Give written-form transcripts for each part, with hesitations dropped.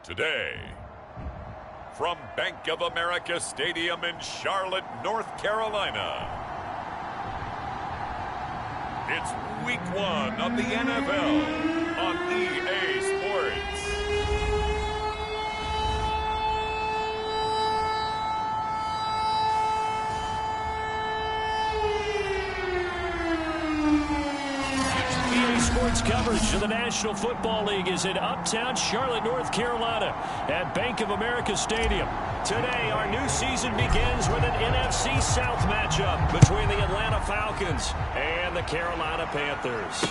Today, from Bank of America Stadium in Charlotte, North Carolina, it's Week 1 of the NFL on EA Sports. Sports coverage of the National Football League is in uptown Charlotte, North Carolina at Bank of America Stadium. Today, our new season begins with an NFC South matchup between the Atlanta Falcons and the Carolina Panthers.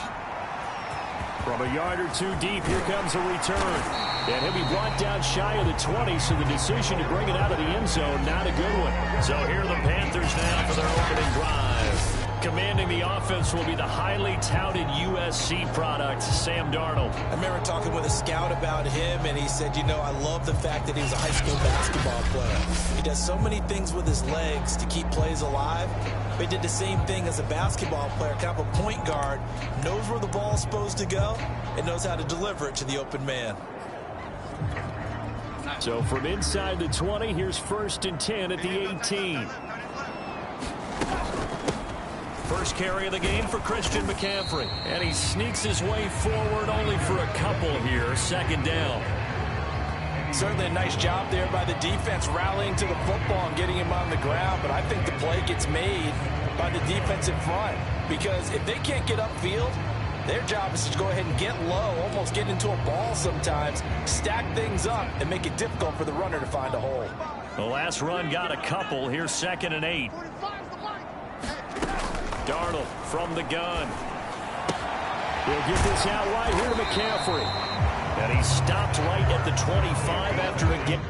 From a yard or two deep, here comes a return. And he'll be brought down shy of the 20, so the decision to bring it out of the end zone, not a good one. So here are the Panthers now for their opening drive. Commanding the offense will be the highly touted USC product, Sam Darnold. I remember talking with a scout about him, and he said, I love the fact that he was a high school basketball player. He does so many things with his legs to keep plays alive. But he did the same thing as a basketball player, kind of a point guard, knows where the ball is supposed to go, and knows how to deliver it to the open man. So from inside the 20, here's 1st and 10 at the 18. First carry of the game for Christian McCaffrey. And he sneaks his way forward only for a couple here. 2nd down. Certainly a nice job there by the defense rallying to the football and getting him on the ground. But I think the play gets made by the defense in front. Because if they can't get upfield, their job is to go ahead and get low, almost get into a ball sometimes, stack things up, and make it difficult for the runner to find a hole. The last run got a couple. Here's 2nd and 8. Darnold from the gun. He'll get this out right here to McCaffrey. And he stopped right at the 25 after a get.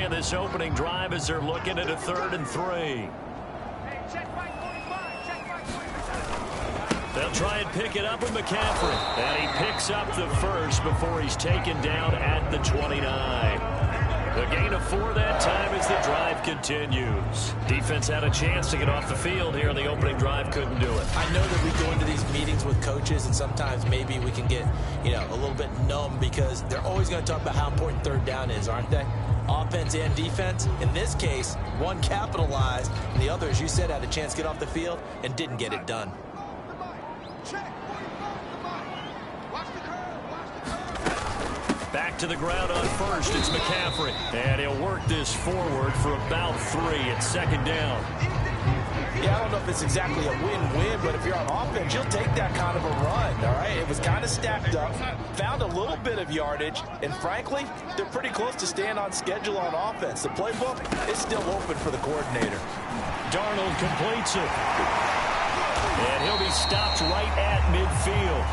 in this opening drive as they're looking at a 3rd and 3. They'll try and pick it up with McCaffrey. And he picks up the first before he's taken down at the 29. The gain of 4 that time as the drive continues. Defense had a chance to get off the field here in the opening drive. Couldn't do it. I know that we go into these meetings with coaches, and sometimes maybe we can get, a little bit numb because they're always going to talk about how important 3rd down is, aren't they? Offense and defense. In this case, one capitalized, and the other, as you said, had a chance to get off the field and didn't get it done. Back to the ground on first. It's McCaffrey. And he'll work this forward for about 3 at 2nd down. Yeah, I don't know if it's exactly a win-win, but if you're on offense, you'll take that kind of a run, all right? It was kind of stacked up, found a little bit of yardage, and frankly, they're pretty close to staying on schedule on offense. The playbook is still open for the coordinator. Darnold completes it. And he'll be stopped right at midfield.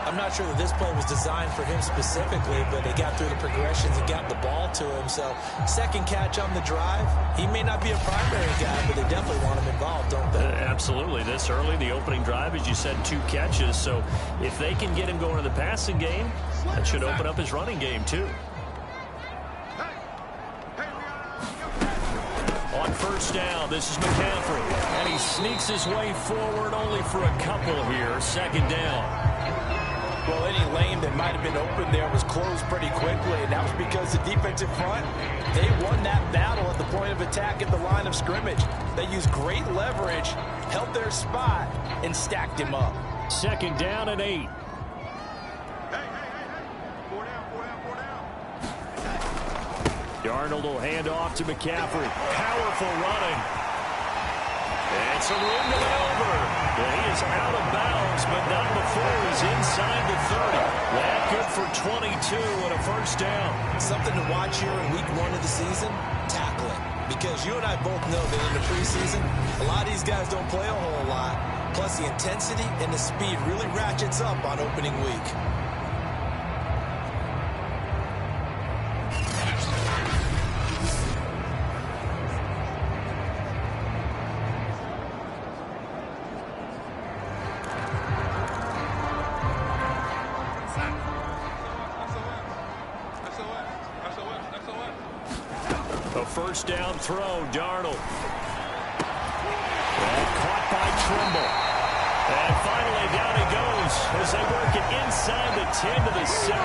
I'm not sure that this play was designed for him specifically, but they got through the progressions and got the ball to him. So, 2nd catch on the drive. He may not be a primary guy, but they definitely want him involved, don't they? Absolutely. This early, the opening drive, as you said, 2 catches. So, if they can get him going in the passing game, that should open up his running game, too. On 1st down, this is McCaffrey. And he sneaks his way forward only for a couple here. 2nd down. Well, any lane that might have been open there was closed pretty quickly, and that was because the defensive front, they won that battle at the point of attack at the line of scrimmage. They used great leverage, held their spot, and stacked him up. 2nd down and 8. Darnold will hand off to McCaffrey. Powerful running. And some room to maneuver. He is out of bounds, but not before he's inside the 30. That good for 22 and a 1st down. Something to watch here in week 1 of the season, tackling. Because you and I both know that in the preseason, a lot of these guys don't play a whole lot. Plus, the intensity and the speed really ratchets up on opening week. First down throw, Darnold. And caught by Trimble. And finally down he goes as they work it inside the 10 to the 7.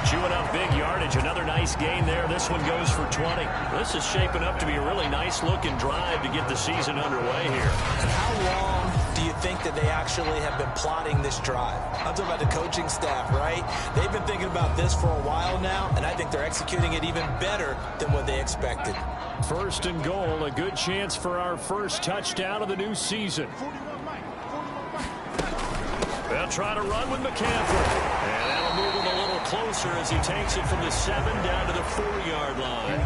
Chewing up big yardage. Another nice gain there. This one goes for 20. This is shaping up to be a really nice-looking drive to get the season underway here. How long do you think that they actually have been plotting this drive? I'm talking about the coaching staff, right? They've been thinking about this for a while now, and I think they're executing it even better than what they expected. 1st and goal, a good chance for our first touchdown of the new season. They'll try to run with McCaffrey. And that'll move him a little closer as he takes it from the 7 down to the 4-yard line.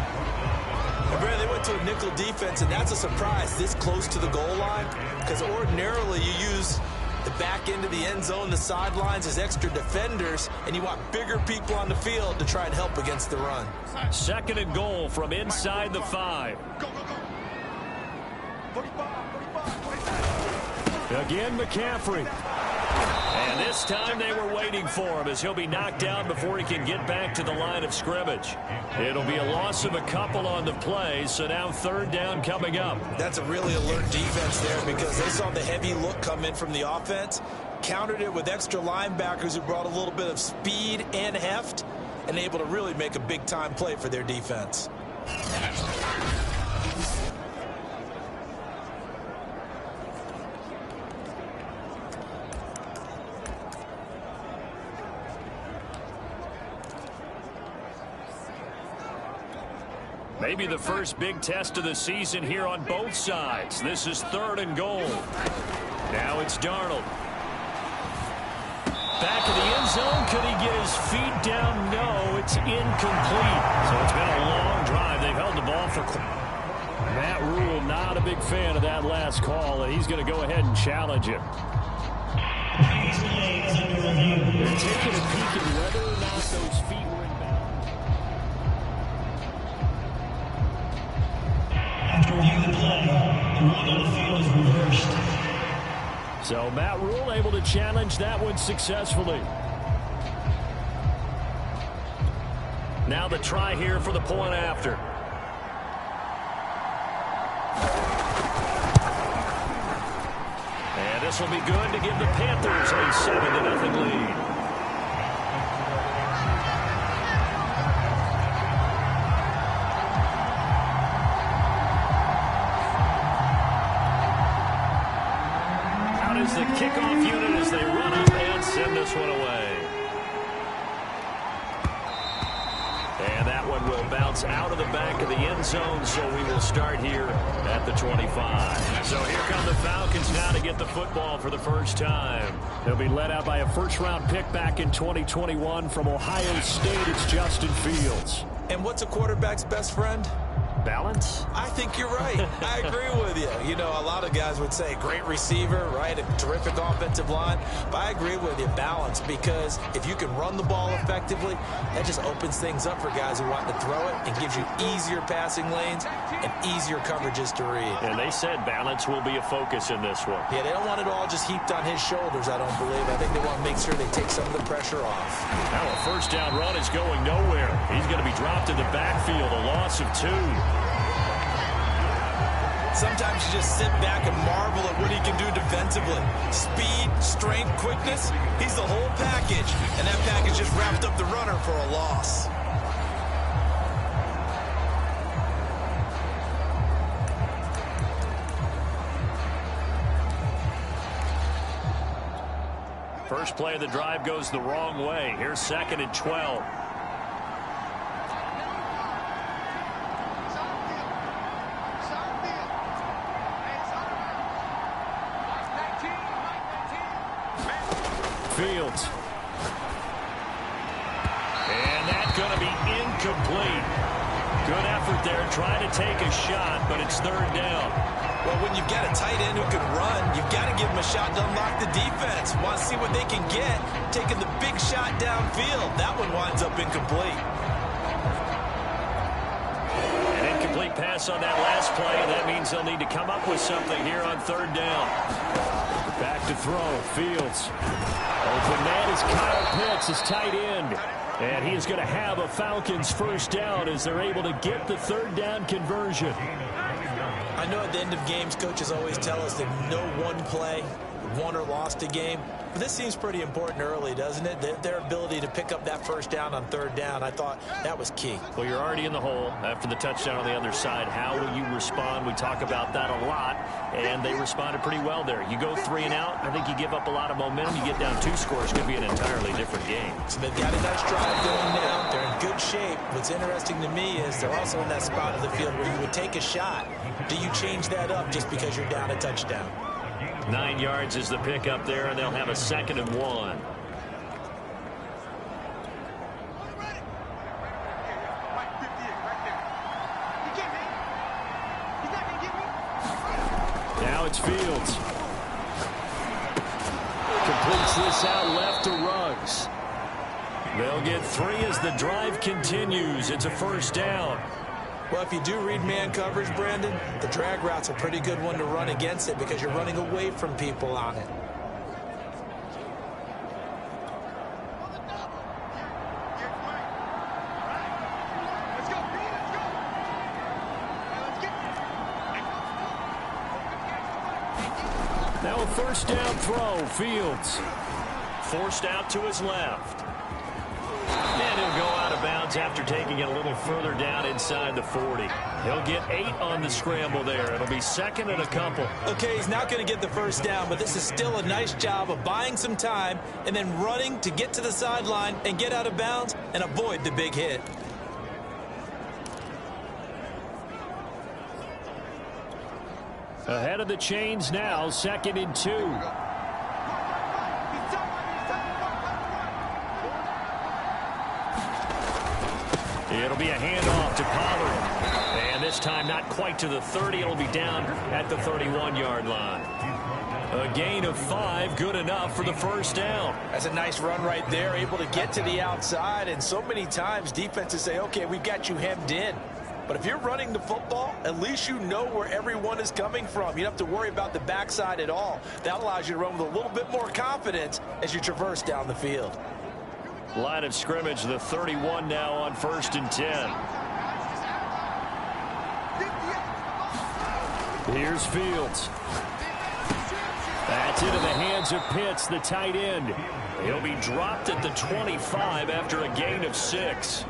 And Brad, they went to a nickel defense, and that's a surprise this close to the goal line, because ordinarily you use the back end of the end zone, the sidelines as extra defenders, and you want bigger people on the field to try and help against the run. 2nd and goal from inside the 5. Again, McCaffrey. And this time they were waiting for him as he'll be knocked down before he can get back to the line of scrimmage. It'll be a loss of a couple on the play, so now 3rd down coming up. That's a really alert defense there because they saw the heavy look come in from the offense, countered it with extra linebackers who brought a little bit of speed and heft, and able to really make a big-time play for their defense. Maybe the first big test of the season here on both sides. This is 3rd and goal. Now it's Darnold. Back of the end zone. Could he get his feet down? No, it's incomplete. So it's been a long drive. They've held the ball for... Matt Rule, not a big fan of that last call, and he's going to go ahead and challenge it. They're taking a peek at whether or not those feet were in bounds. After reviewing the play, the ruling on the field is reversed. So Matt Rule able to challenge that one successfully. Now the try here for the point after. And this will be good to give the Panthers a 7-0 lead. Out is the kickoff unit as they run up and send this one away. And that one will bounce out of the back of the end zone, so we will start here at the 25. So here come the Falcons now to get the football for the first time. They'll be led out by a first-round pick back in 2021 from Ohio State. It's Justin Fields. And what's a quarterback's best friend? Balance? I think you're right. I agree with you. You know, a lot of guys would say great receiver, right? A terrific offensive line. But I agree with you, balance, because if you can run the ball effectively, that just opens things up for guys who want to throw it and gives you easier passing lanes and easier coverages to read. And they said balance will be a focus in this one. Yeah, they don't want it all just heaped on his shoulders, I don't believe. I think they want to make sure they take some of the pressure off. Now a first down run is going nowhere. He's going to be dropped in the backfield, a loss of 2. Sometimes you just sit back and marvel at what he can do defensively. Speed, strength, quickness, he's the whole package. And that package just wrapped up the runner for a loss. First play of the drive goes the wrong way. Here's 2nd and 12. Fields. And that's going to be incomplete. Good effort there trying to take a shot, but it's 3rd down. Well, when you've got a tight end who can run, you've got to give him a shot to unlock the defense. Want to see what they can get, taking the big shot downfield. That one winds up incomplete. An incomplete pass on that last play, and that means they'll need to come up with something here on 3rd down. Back to throw, Fields. Open man is Kyle Pitts, his tight end. And he is going to have a Falcons first down as they're able to get the 3rd down conversion. I know at the end of games, coaches always tell us that no one play won or lost a game. But this seems pretty important early, doesn't it? Their ability to pick up that first down on 3rd down, I thought that was key. Well, you're already in the hole after the touchdown on the other side. How will you respond? We talk about that a lot, and they responded pretty well there. You go 3 and out, I think you give up a lot of momentum. You get down 2 scores, could be an entirely different game. So they've got a nice drive going now. They're in good shape. What's interesting to me is they're also in that spot of the field where you would take a shot. Do you change that up just because you're down a touchdown? 9 yards is the pickup there, and they'll have a 2nd and 1. Now it's Fields. Completes this out left to Ruggs. They'll get 3 as the drive continues. It's a first down. Well, if you do read man coverage, Brandon, the drag route's a pretty good one to run against it because you're running away from people on it. Now a first down throw, Fields. Forced out to his left. And he'll go out of bounds after taking it a little further down inside the 40. He'll get 8 on the scramble there. It'll be 2nd and a couple. Okay, he's not going to get the first down, but this is still a nice job of buying some time and then running to get to the sideline and get out of bounds and avoid the big hit. Ahead of the chains now, 2nd and 2. It'll be a handoff to Pollard. And this time not quite to the 30. It'll be down at the 31-yard line. A gain of 5, good enough for the first down. That's a nice run right there, able to get to the outside. And so many times defenses say, okay, we've got you hemmed in. But if you're running the football, at least you know where everyone is coming from. You don't have to worry about the backside at all. That allows you to run with a little bit more confidence as you traverse down the field. Line of scrimmage, the 31 now on 1st and 10. Here's Fields. That's into the hands of Pitts, the tight end. He'll be dropped at the 25 after a gain of 6.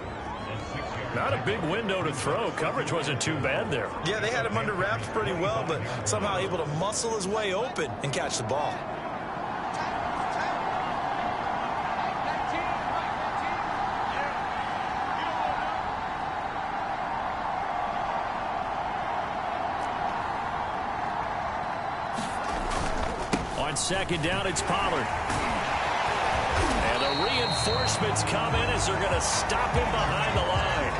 Not a big window to throw. Coverage wasn't too bad there. Yeah, they had him under wraps pretty well, but somehow able to muscle his way open and catch the ball. On 2nd down, it's Pollard. And the reinforcements come in as they're going to stop him behind the line.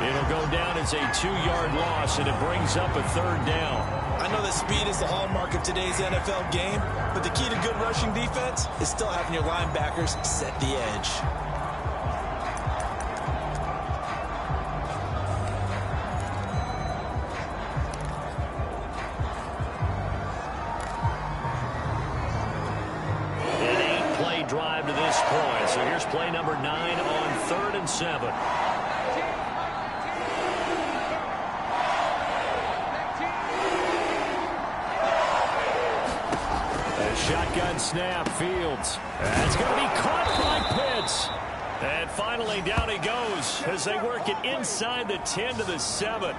It'll go down as a 2-yard loss, and it brings up a 3rd down. I know that speed is the hallmark of today's NFL game, but the key to good rushing defense is still having your linebackers set the edge. An 8-play drive to this point. So here's play number 9 on 3rd and 7. Shotgun snap, Fields. That's going to be caught by Pitts. And finally down he goes as they work it inside the 10 to the 7.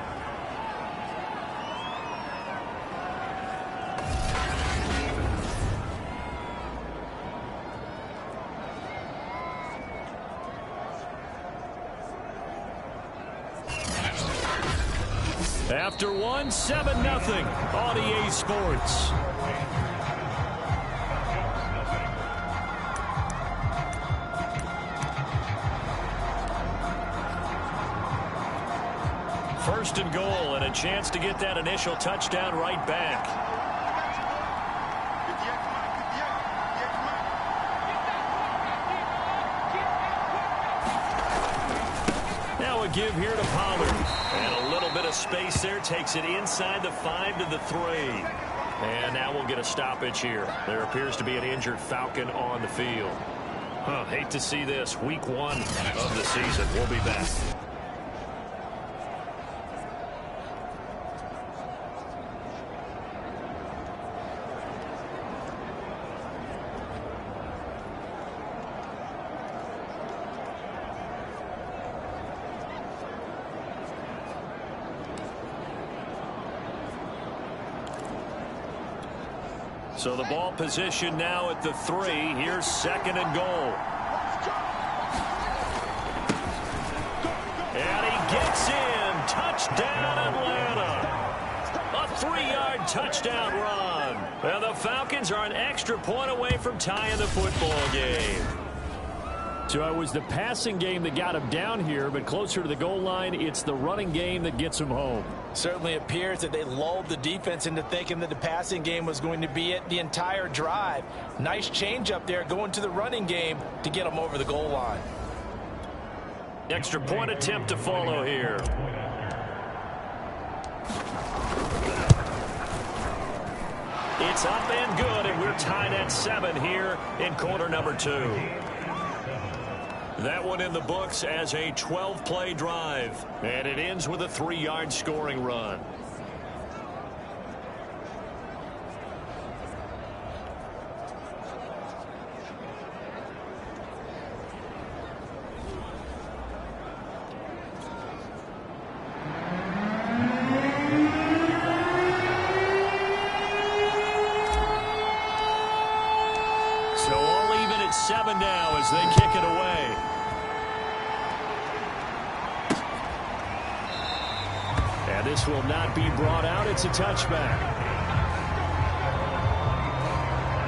After 1, 7-0 on EA Sports. First and goal, and a chance to get that initial touchdown right back. Now a give here to Pollard. And a little bit of space there, takes it inside the 5 to the 3. And now we'll get a stoppage here. There appears to be an injured Falcon on the field. Hate to see this. Week 1 of the season. We'll be back. So the ball position now at the 3. Here's 2nd and goal. And he gets in. Touchdown, Atlanta. A 3-yard touchdown run. And the Falcons are an extra point away from tying the football game. So it was the passing game that got him down here, but closer to the goal line, it's the running game that gets him home. Certainly appears that they lulled the defense into thinking that the passing game was going to be it the entire drive. Nice change up there going to the running game to get them over the goal line. Extra point attempt to follow here. It's up and good, and we're tied at 7 here in quarter number 2. That one in the books as a 12-play drive. And it ends with a 3-yard scoring run. So all even at 7 now as they kick it away. And this will not be brought out. It's a touchback.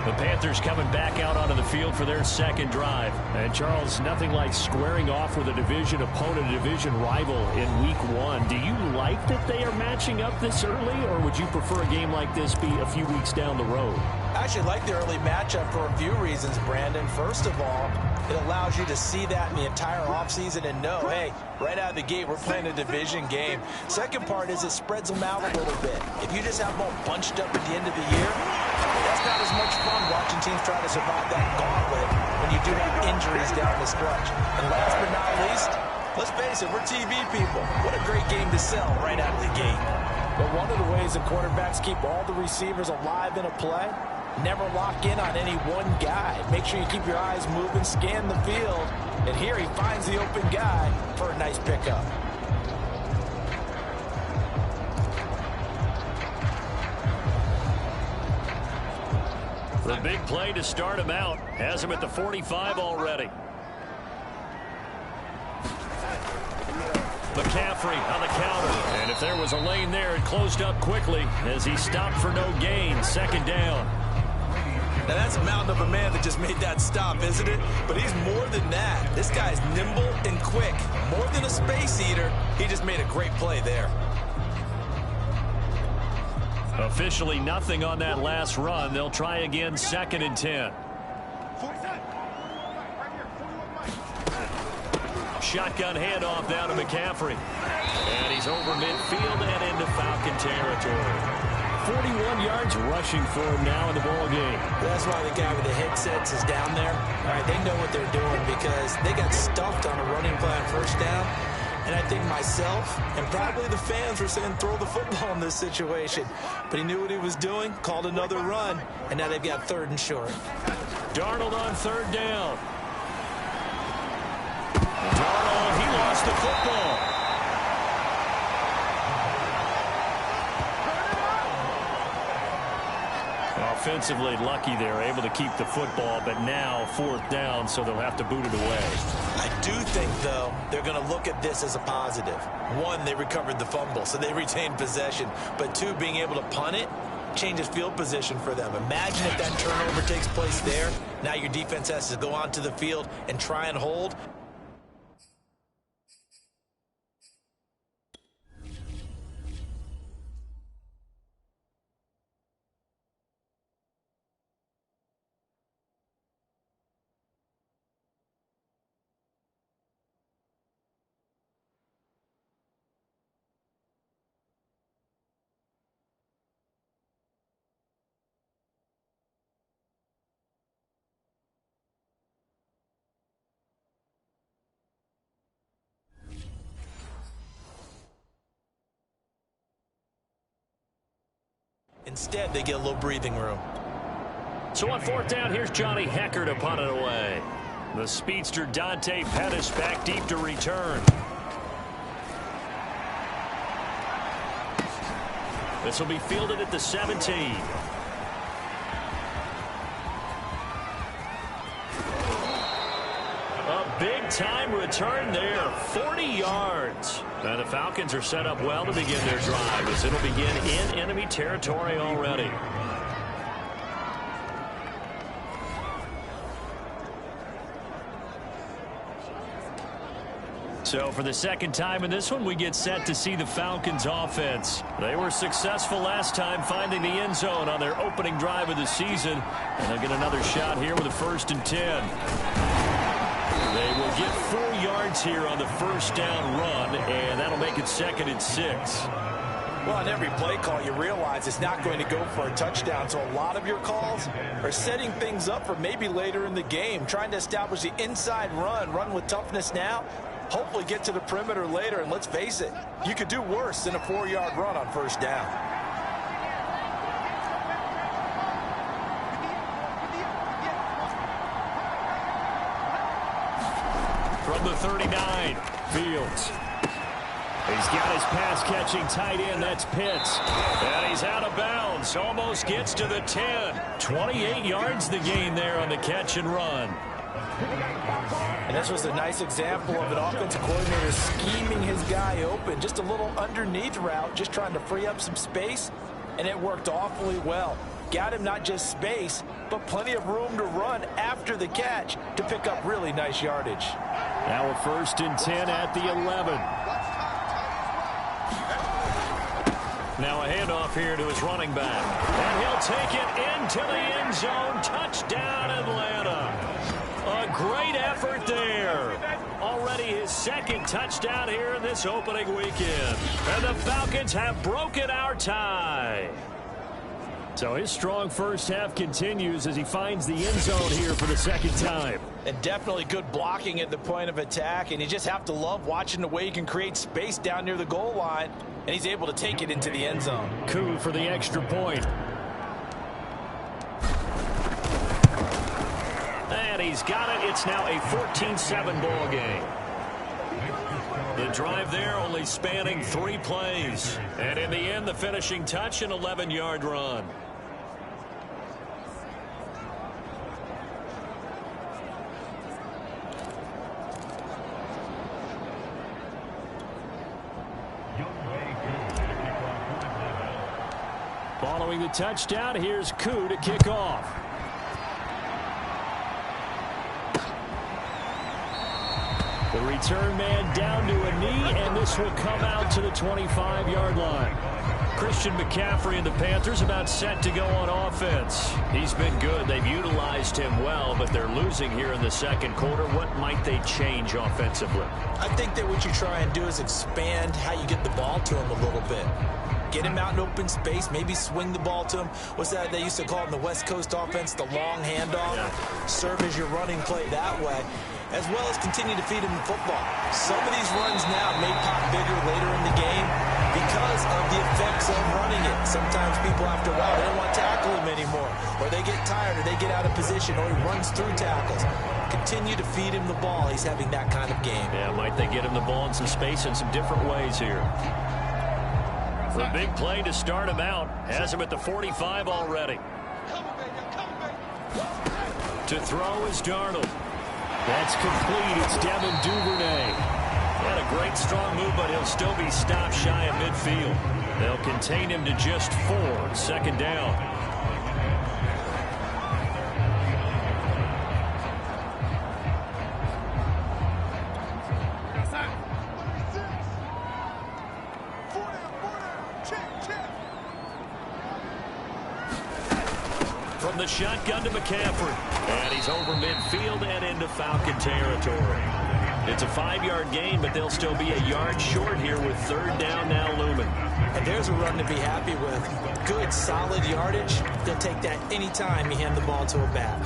The Panthers coming back out onto the field for their second drive. And, Charles, nothing like squaring off with a division opponent, a division rival in Week 1. Do you like that they are matching up this early, or would you prefer a game like this be a few weeks down the road? I actually like the early matchup for a few reasons, Brandon. First of all, it allows you to see that in the entire offseason and know, hey, right out of the gate, we're playing a division game. Second part is it spreads them out a little bit. If you just have them all bunched up at the end of the year, that's not as much fun watching teams try to survive that gauntlet when you do have injuries down the stretch. And last but not least, let's face it, we're TV people. What a great game to sell right out of the gate. But one of the ways the quarterbacks keep all the receivers alive in a play, never lock in on any one guy. Make sure you keep your eyes moving, scan the field. And here he finds the open guy for a nice pickup. The big play to start him out. Has him at the 45 already. McCaffrey on the counter. And if there was a lane there, it closed up quickly as he stopped for no gain. Second down. Now that's a mountain of a man that just made that stop, isn't it? But he's more than that. This guy's nimble and quick. More than a space eater. He just made a great play there. Officially nothing on that last run. They'll try again, 2nd and 10. Shotgun handoff down to McCaffrey. And he's over midfield and into Falcon territory. 41 yards rushing for him now in the ball game. That's why the guy with the headsets is down there. All right, they know what they're doing because they got stuffed on a running play on first down. And I think myself and probably the fans were saying throw the football in this situation. But he knew what he was doing, called another run, and now they've got 3rd and short. Darnold on 3rd down. Darnold, he lost the football. Offensively lucky they're able to keep the football, but now 4th down, so they'll have to boot it away. I do think, though, they're going to look at this as a positive. One, they recovered the fumble, so they retained possession. But two, being able to punt it changes field position for them. Imagine if that turnover takes place there. Now your defense has to go onto the field and try and hold. Instead, they get a little breathing room. So on 4th down, here's Johnny Hecker to punt it away. The speedster Dante Pettis back deep to return. This will be fielded at the 17. A big-time return there, 40 yards. And the Falcons are set up well to begin their drive as it'll begin in enemy territory already. So for the second time in this one, we get set to see the Falcons offense. They were successful last time finding the end zone on their opening drive of the season. And they'll get another shot here with a 1st and 10. They will get 4 yards here on the 1st down run, and that'll make it 2nd and 6. Well, on every play call, you realize it's not going to go for a touchdown. So a lot of your calls are setting things up for maybe later in the game, trying to establish the inside run with toughness now, hopefully get to the perimeter later. And let's face it, you could do worse than a 4-yard run on 1st down. From the 39, Fields. He's got his pass-catching tight end. That's Pitts. And he's out of bounds. Almost gets to the 10. 28 yards the gain there on the catch and run. And this was a nice example of an offensive coordinator scheming his guy open. Just a little underneath route, just trying to free up some space. And it worked awfully well. got him not just space, but plenty of room to run after the catch to pick up really nice yardage. Now a 1st and 10 at the 11. Now a handoff here to his running back. And he'll take it into the end zone. Touchdown, Atlanta. A great effort there. Already his 2nd touchdown here in this opening weekend. And the Falcons have broken our tie. So his strong first half continues as he finds the end zone here for the 2nd time. And definitely good blocking at the point of attack. And you just have to love watching the way he can create space down near the goal line. And he's able to take it into the end zone. Coup for the extra point. And he's got it. It's now a 14-7 ball game. The drive there only spanning 3 plays. And in the end, the finishing touch, an 11-yard run. Following the touchdown, here's Koo to kick off. The return man down to a knee, and this will come out to the 25-yard line. Christian McCaffrey and the Panthers about set to go on offense. He's been good. They've utilized him well, but they're losing here in the 2nd quarter. What might they change offensively? I think that what you try and do is expand how you get the ball to him a little bit. Get him out in open space, maybe swing the ball to him. What's that they used to call in the West Coast offense, the long handoff? Yeah. Serve as your running play that way, as well as continue to feed him the football. Some of these runs now may pop bigger later in the game because of the effects of running it. Sometimes people, after a while, they don't want to tackle him anymore, or they get tired, or they get out of position, or he runs through tackles. Continue to feed him the ball. He's having that kind of game. Yeah, might they get him the ball in some space in some different ways here. The big play to start him out. Has him at the 45 already. To throw is Darnold. That's complete. It's Devin Duvernay. Had a great strong move, but he'll still be stopped shy of midfield. They'll contain him to just 4. 2nd down. From the shotgun to McCaffrey. And he's over midfield and into Falcon territory. It's a 5-yard gain, but they'll still be a yard short here with 3rd down now looming. And there's a run to be happy with. Good, solid yardage. They'll take that anytime you hand the ball to a back.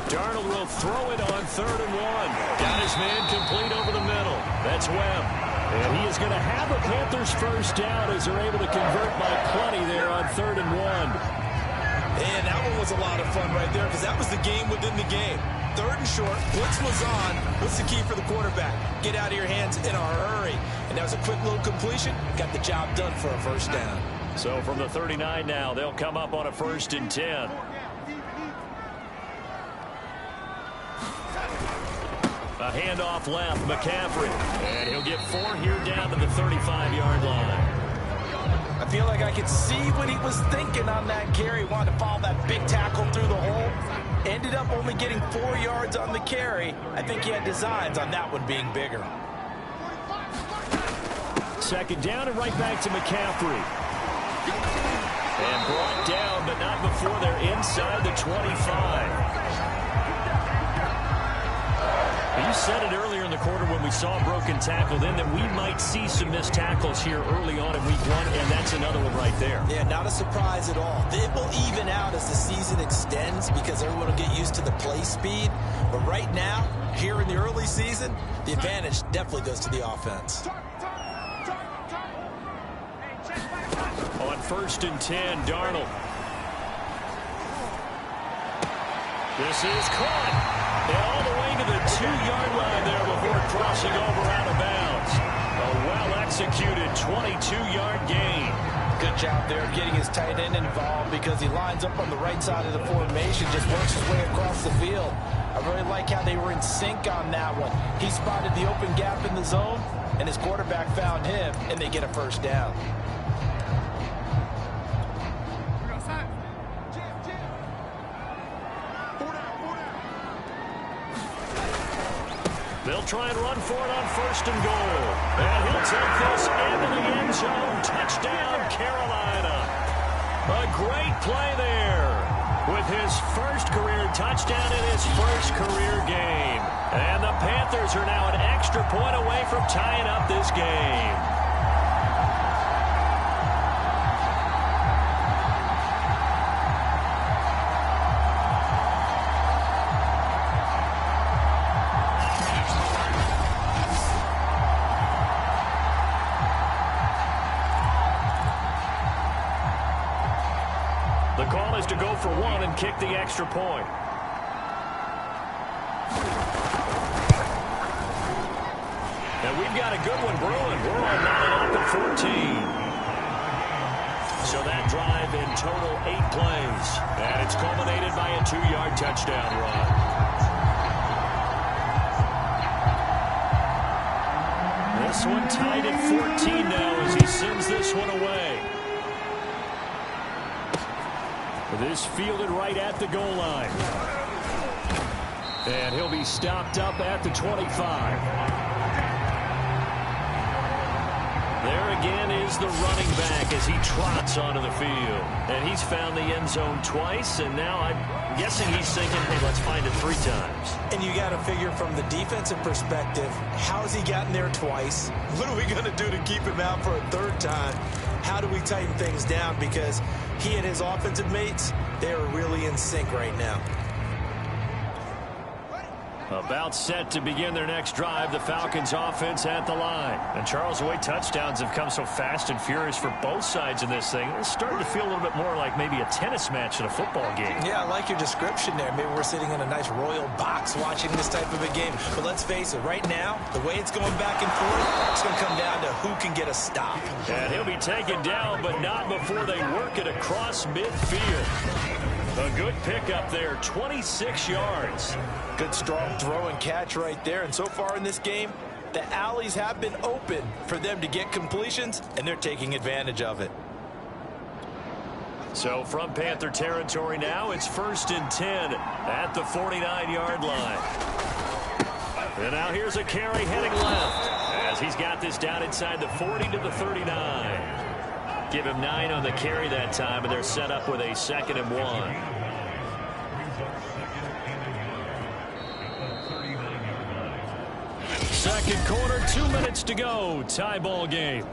Darnold will throw it on 3rd and 1. Got his man complete over the middle. That's Webb. And he is going to have a Panthers 1st down as they're able to convert by plenty there on 3rd and 1. And that one was a lot of fun right there because that was the game within the game. 3rd and short, blitz was on. What's the key for the quarterback? Get out of your hands in a hurry. And that was a quick little completion. Got the job done for a 1st down. So from the 39 now, they'll come up on a 1st and 10. A handoff left, McCaffrey. And he'll get 4 here down to the 35-yard line. I feel like I could see what he was thinking on that carry. Wanted to follow that big tackle through the hole. Ended up only getting 4 yards on the carry. I think he had designs on that one being bigger. 2nd down and right back to McCaffrey. And brought down, but not before they're inside the 25. You said it earlier in the quarter when we saw a broken tackle then that we might see some missed tackles here early on in week 1, and that's another one right there. Yeah, not a surprise at all. It will even out as the season extends because everyone will get used to the play speed. But right now, here in the early season, the advantage definitely goes to the offense. On 1st and 10, Darnold. This is caught. And all the way to the 2-yard line there before crossing over out of bounds. A well-executed 22-yard gain. Good job there getting his tight end involved because he lines up on the right side of the formation, just works his way across the field. I really like how they were in sync on that one. He spotted the open gap in the zone, and his quarterback found him, and they get a first down. They'll try and run for it on 1st and goal. And he'll take this into the end zone. Touchdown, Carolina. A great play there with his first career touchdown in his first career game. And the Panthers are now an extra point away from tying up this game. The call is to go for one and kick the extra point. And we've got a good one brewing. We're on 9 up at 14. So that drive in total 8 plays. And it's culminated by a 2-yard touchdown run. This one tied at 14 now as he sends this one away. This fielded right at the goal line. And he'll be stopped up at the 25. There again is the running back as he trots onto the field. And he's found the end zone twice, and now I'm guessing he's thinking, hey, let's find it 3 times. And you got to figure from the defensive perspective, how's he gotten there twice? What are we going to do to keep him out for a 3rd time? How do we tighten things down? Because he and his offensive mates, they are really in sync right now. About set to begin their next drive, the Falcons offense at the line. And Charles, the way touchdowns have come so fast and furious for both sides in this thing, it's starting to feel a little bit more like maybe a tennis match in a football game. Yeah, I like your description there. Maybe we're sitting in a nice royal box watching this type of a game. But let's face it, right now, the way it's going back and forth, it's going to come down to who can get a stop. And he'll be taken down, but not before they work it across midfield. A good pickup there, 26 yards. Good strong throw and catch right there. And so far in this game, the alleys have been open for them to get completions, and they're taking advantage of it. So from Panther territory now, it's 1st and 10 at the 49-yard line. And now here's a carry heading left as he's got this down inside the 40 to the 39. Give him 9 on the carry that time, and they're set up with a 2nd and 1. Second quarter, 2 minutes to go. Tie ball game.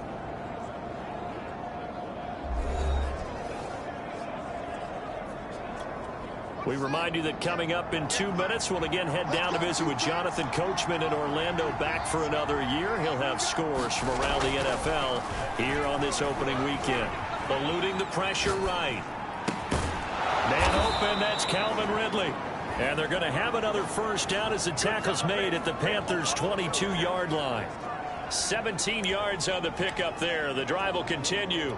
We remind you that coming up in 2 minutes, we'll again head down to visit with Jonathan Coachman in Orlando, back for another year. He'll have scores from around the NFL here on this opening weekend. Eluding the pressure right. Man open, that's Calvin Ridley. And they're going to have another first down as the tackle's made at the Panthers' 22-yard line. 17 yards on the pickup there. The drive will continue.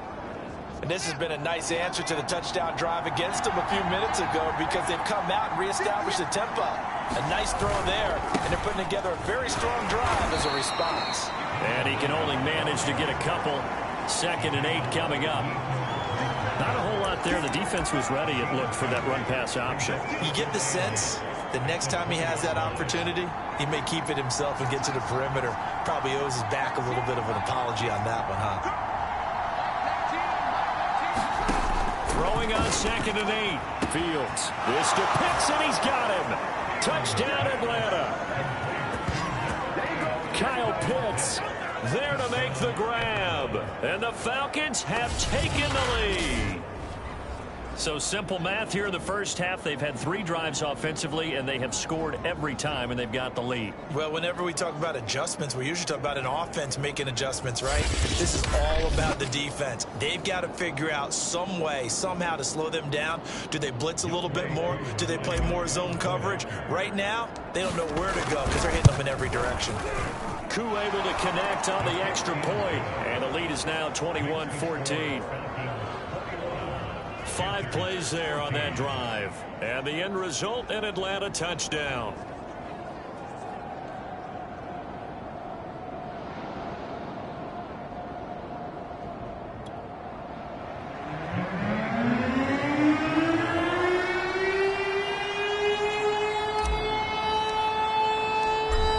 And this has been a nice answer to the touchdown drive against them a few minutes ago because they've come out and reestablished the tempo. A nice throw there, and they're putting together a very strong drive as a response. And he can only manage to get a couple. 2nd and 8 coming up. Not a whole lot there. The defense was ready, it looked, for that run-pass option. You get the sense that next time he has that opportunity, he may keep it himself and get to the perimeter. Probably owes his back a little bit of an apology on that one, huh? Throwing on 2nd and 8. Fields. This to Pitts, and he's got him. Touchdown, Atlanta. Kyle Pitts there to make the grab. And the Falcons have taken the lead. So simple math here in the first half. They've had 3 drives offensively, and they have scored every time, and they've got the lead. Well, whenever we talk about adjustments, we usually talk about an offense making adjustments, right? This is all about the defense. They've got to figure out some way, somehow to slow them down. Do they blitz a little bit more? Do they play more zone coverage? Right now, they don't know where to go because they're hitting them in every direction. Koo able to connect on the extra point, and the lead is now 21-14. 5 plays there on that drive. And the end result, an Atlanta touchdown.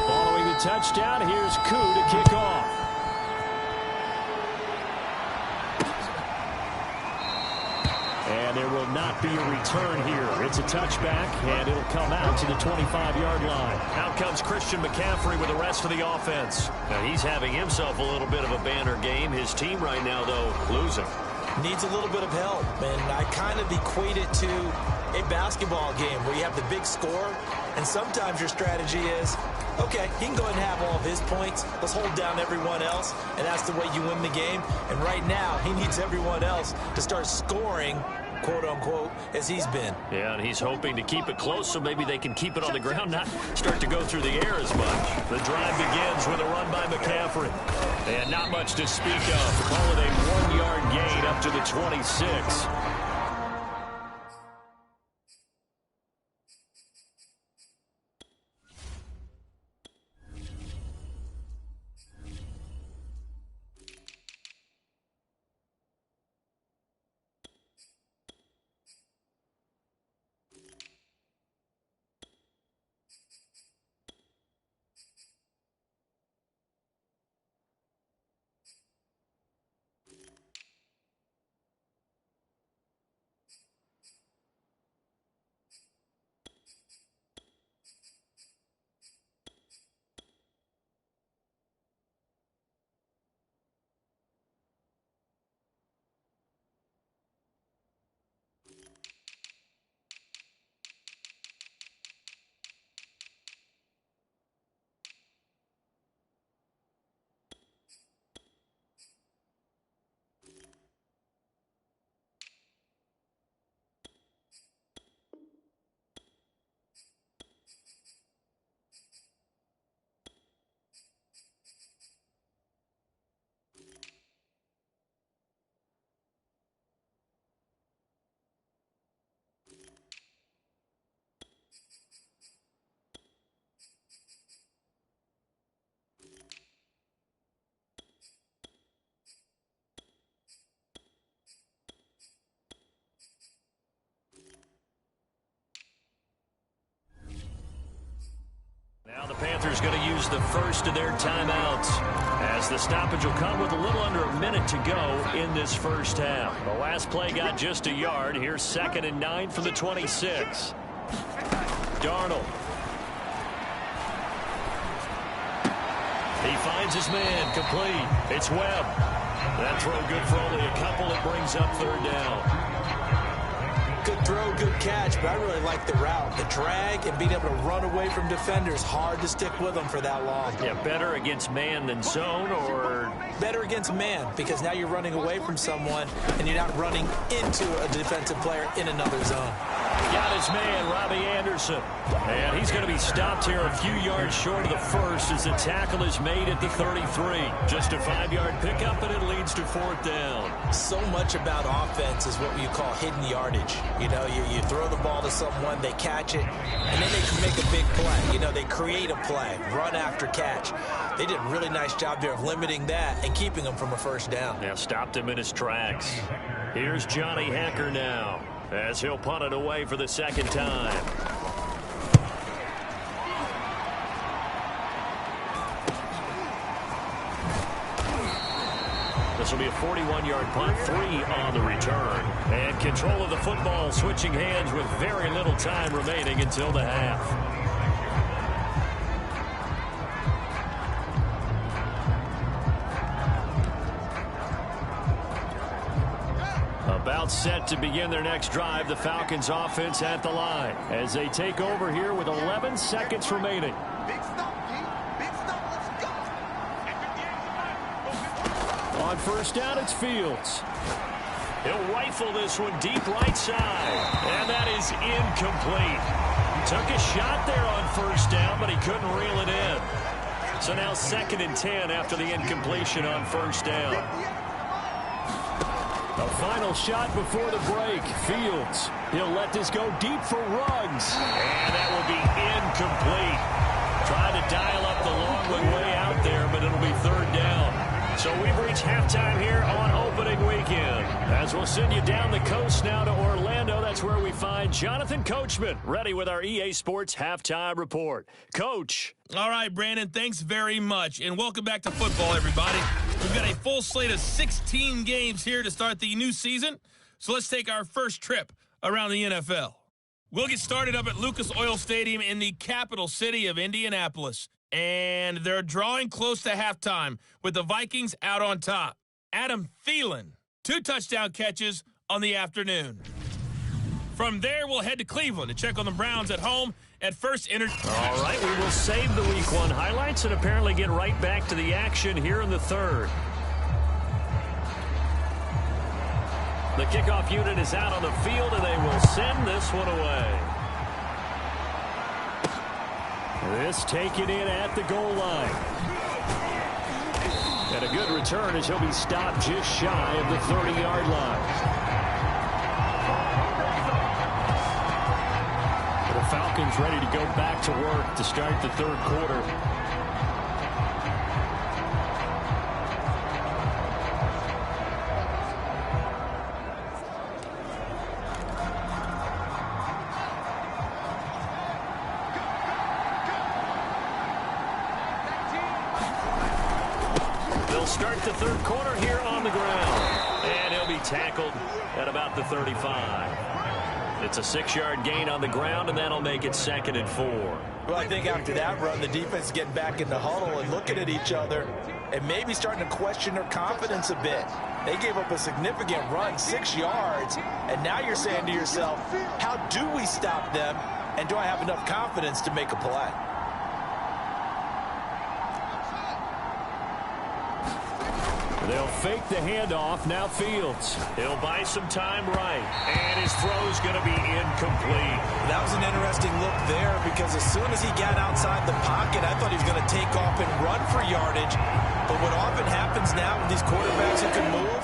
Following the touchdown, here's Koo to kick off. And there will not be a return here. It's a touchback, and it'll come out to the 25-yard line. Out comes Christian McCaffrey with the rest of the offense. Now, he's having himself a little bit of a banner game. His team right now, though, losing. Needs a little bit of help, and I kind of equate it to a basketball game where you have the big score, and sometimes your strategy is, okay, he can go ahead and have all of his points. Let's hold down everyone else, and that's the way you win the game. And right now, he needs everyone else to start scoring, quote-unquote, as he's been. Yeah, and he's hoping to keep it close so maybe they can keep it on the ground, not start to go through the air as much. The drive begins with a run by McCaffrey. And not much to speak of. Call it a 1-yard gain up to the 26. Now the Panthers going to use the first of their timeouts as the stoppage will come with a little under a minute to go in this first half. The last play got just a yard. Here's 2nd and 9 from the 26. Darnold. He finds his man, complete. It's Webb. That throw good for only a couple. It brings up 3rd down. Good throw, good catch, but I really like the route. The drag and being able to run away from defenders, hard to stick with them for that long. Yeah, better against man than zone, or? Better against man, because now you're running away from someone and you're not running into a defensive player in another zone. Got his man, Robbie Anderson. And he's going to be stopped here a few yards short of the first as the tackle is made at the 33. Just a 5-yard pickup, and it leads to 4th down. So much about offense is what you call hidden yardage. You know, you throw the ball to someone, they catch it, and then they can make a big play. You know, they create a play, run after catch. They did a really nice job there of limiting that and keeping them from a 1st down. Now stopped him in his tracks. Here's Johnny Hacker now, as he'll punt it away for the 2nd time. This will be a 41-yard punt, 3 on the return. And control of the football switching hands with very little time remaining until the half. About set to begin their next drive, the Falcons offense at the line as they take over here with 11 seconds remaining. On 1st down, it's Fields. He'll rifle this one deep right side, and that is incomplete. Took a shot there on 1st down, but he couldn't reel it in. So now 2nd and 10 after the incompletion on 1st down. A final shot before the break. Fields. He'll let this go deep for Ruggs. And that will be incomplete. Trying to dial up the long one way out there, but it'll be third down. So we've reached halftime here on opening weekend. As we'll send you down the coast now to Orlando, that's where we find Jonathan Coachman, ready with our EA Sports Halftime Report. Coach. All right, Brandon, thanks very much. And welcome back to football, everybody. We've got a full slate of 16 games here to start the new season. So let's take our first trip around the NFL. We'll get started up at Lucas Oil Stadium in the capital city of Indianapolis. And they're drawing close to halftime with the Vikings out on top. Adam Thielen, 2 touchdown catches on the afternoon. From there, we'll head to Cleveland to check on the Browns at home at first inter. All right, we will save the Week 1 highlights and apparently get right back to the action here in the third. The kickoff unit is out on the field, and they will send this one away. This taken in at the goal line. And a good return as he'll be stopped just shy of the 30-yard line. The Falcons ready to go back to work to start the third quarter. Start the third quarter here on the ground. And he'll be tackled at about the 35. It's a 6-yard gain on the ground, and that'll make it 2nd and 4. Well, I think after that run, the defense is getting back in the huddle and looking at each other and maybe starting to question their confidence a bit. They gave up a significant run, 6 yards, and now you're saying to yourself, how do we stop them, and do I have enough confidence to make a play? They'll fake the handoff. Now Fields. He'll buy some time right. And his throw's going to be incomplete. That was an interesting look there because as soon as he got outside the pocket, I thought he was going to take off and run for yardage. But what often happens now with these quarterbacks who can move,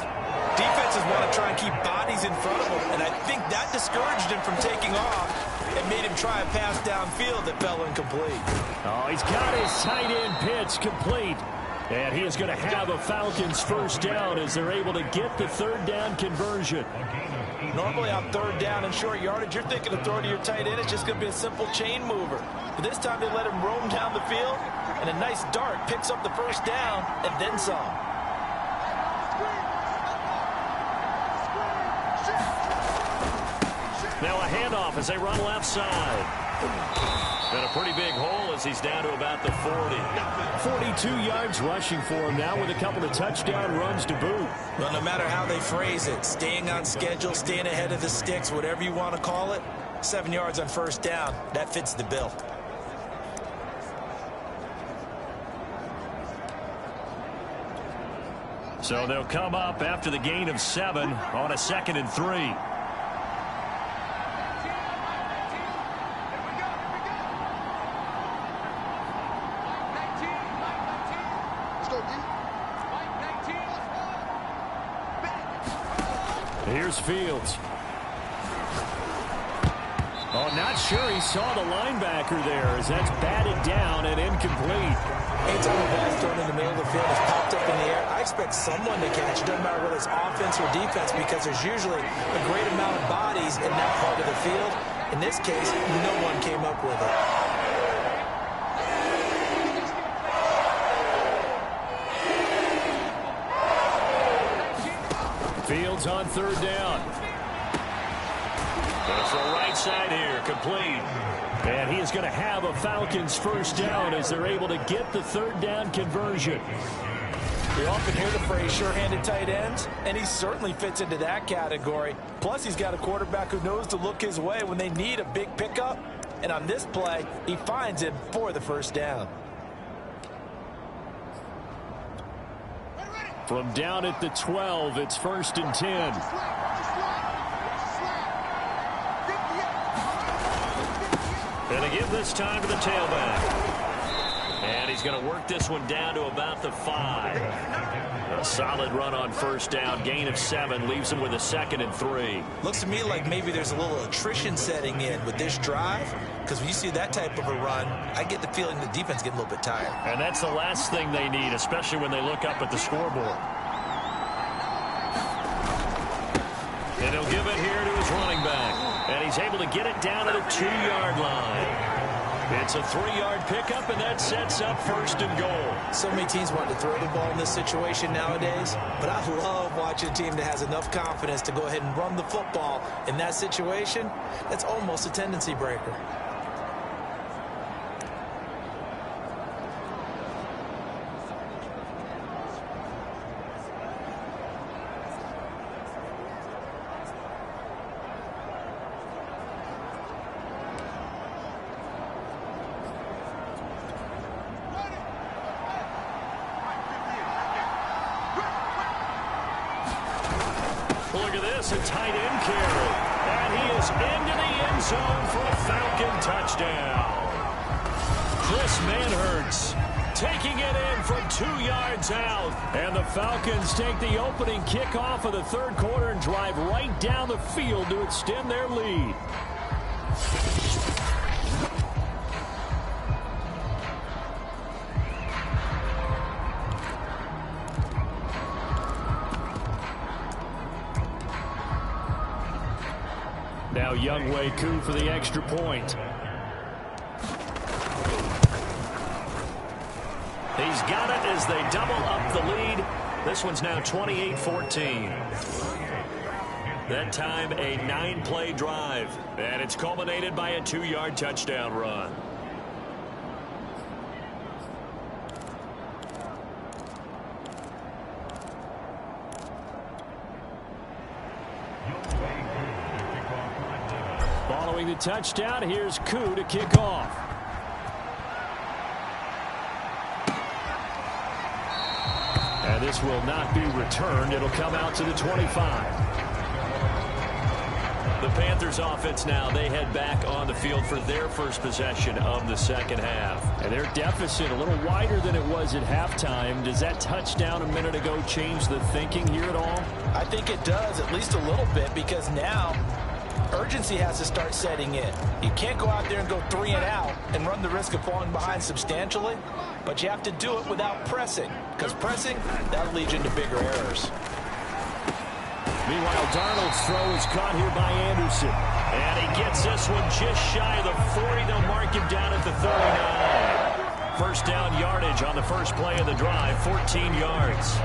defenses want to try and keep bodies in front of them. And I think that discouraged him from taking off and made him try a pass downfield that fell incomplete. Oh, he's got his tight end pitch complete. And he is going to have a Falcons first down as they're able to get the third down conversion. Normally on third down and short yardage, you're thinking of throwing to your tight end. It's just going to be a simple chain mover. But this time they let him roam down the field, and a nice dart picks up the first down and then some. Now a handoff as they run left side. And a pretty big hole as he's down to about the 40. 42 yards rushing for him now with a couple of touchdown runs to boot. Well, no matter how they phrase it, staying on schedule, staying ahead of the sticks, whatever you want to call it, 7 yards on first down, that fits the bill. So they'll come up after the gain of 7 on a 2nd and 3. Here's Fields. Oh, not sure he saw the linebacker there as that's batted down and incomplete. Anytime a ball's thrown in the middle of the field, it's popped up in the air, I expect someone to catch. It doesn't matter whether it's offense or defense because there's usually a great amount of bodies in that part of the field. In this case, no one came up with it. Fields on third down. Gonna throw right side here, complete. And he is going to have a Falcons first down as they're able to get the third down conversion. You often hear the phrase sure-handed tight ends, and he certainly fits into that category. Plus, he's got a quarterback who knows to look his way when they need a big pickup. And on this play, he finds him for the first down. From down at the 12, it's 1st and 10. And they give this time to the tailback. And he's going to work this one down to about the 5. A solid run on first down. Gain of 7 leaves him with a 2nd and 3. Looks to me like maybe there's a little attrition setting in with this drive, because when you see that type of a run, I get the feeling the defense getting a little bit tired. And that's the last thing they need, especially when they look up at the scoreboard. And he'll give it here to his running back. And he's able to get it down to the 2-yard line. It's a 3-yard pickup, and that sets up 1st and goal. So many teams want to throw the ball in this situation nowadays, but I love watching a team that has enough confidence to go ahead and run the football in that situation. That's almost a tendency breaker. Look at this, a tight end carry. And he is into the end zone for a Falcon touchdown. Chris Manhertz taking it in from 2 yards out. And the Falcons take the opening kickoff of the 3rd quarter and drive right down the field to extend their lead. Now Younghoe Koo for the extra point. He's got it as they double up the lead. This one's now 28-14. That time a 9-play drive. And it's culminated by a 2-yard touchdown run. Following the touchdown, here's Koo to kick off. And this will not be returned. It'll come out to the 25. The Panthers offense now, they head back on the field for their first possession of the 2nd half. And their deficit a little wider than it was at halftime. Does that touchdown a minute ago change the thinking here at all? I think it does, at least a little bit, because now urgency has to start setting in. You can't go out there and go 3 and out and run the risk of falling behind substantially, but you have to do it without pressing, because pressing, that leads into bigger errors. Meanwhile, Darnold's throw is caught here by Anderson. And he gets this one just shy of the 40. They'll mark him down at the 39. First down yardage on the first play of the drive, 14 yards.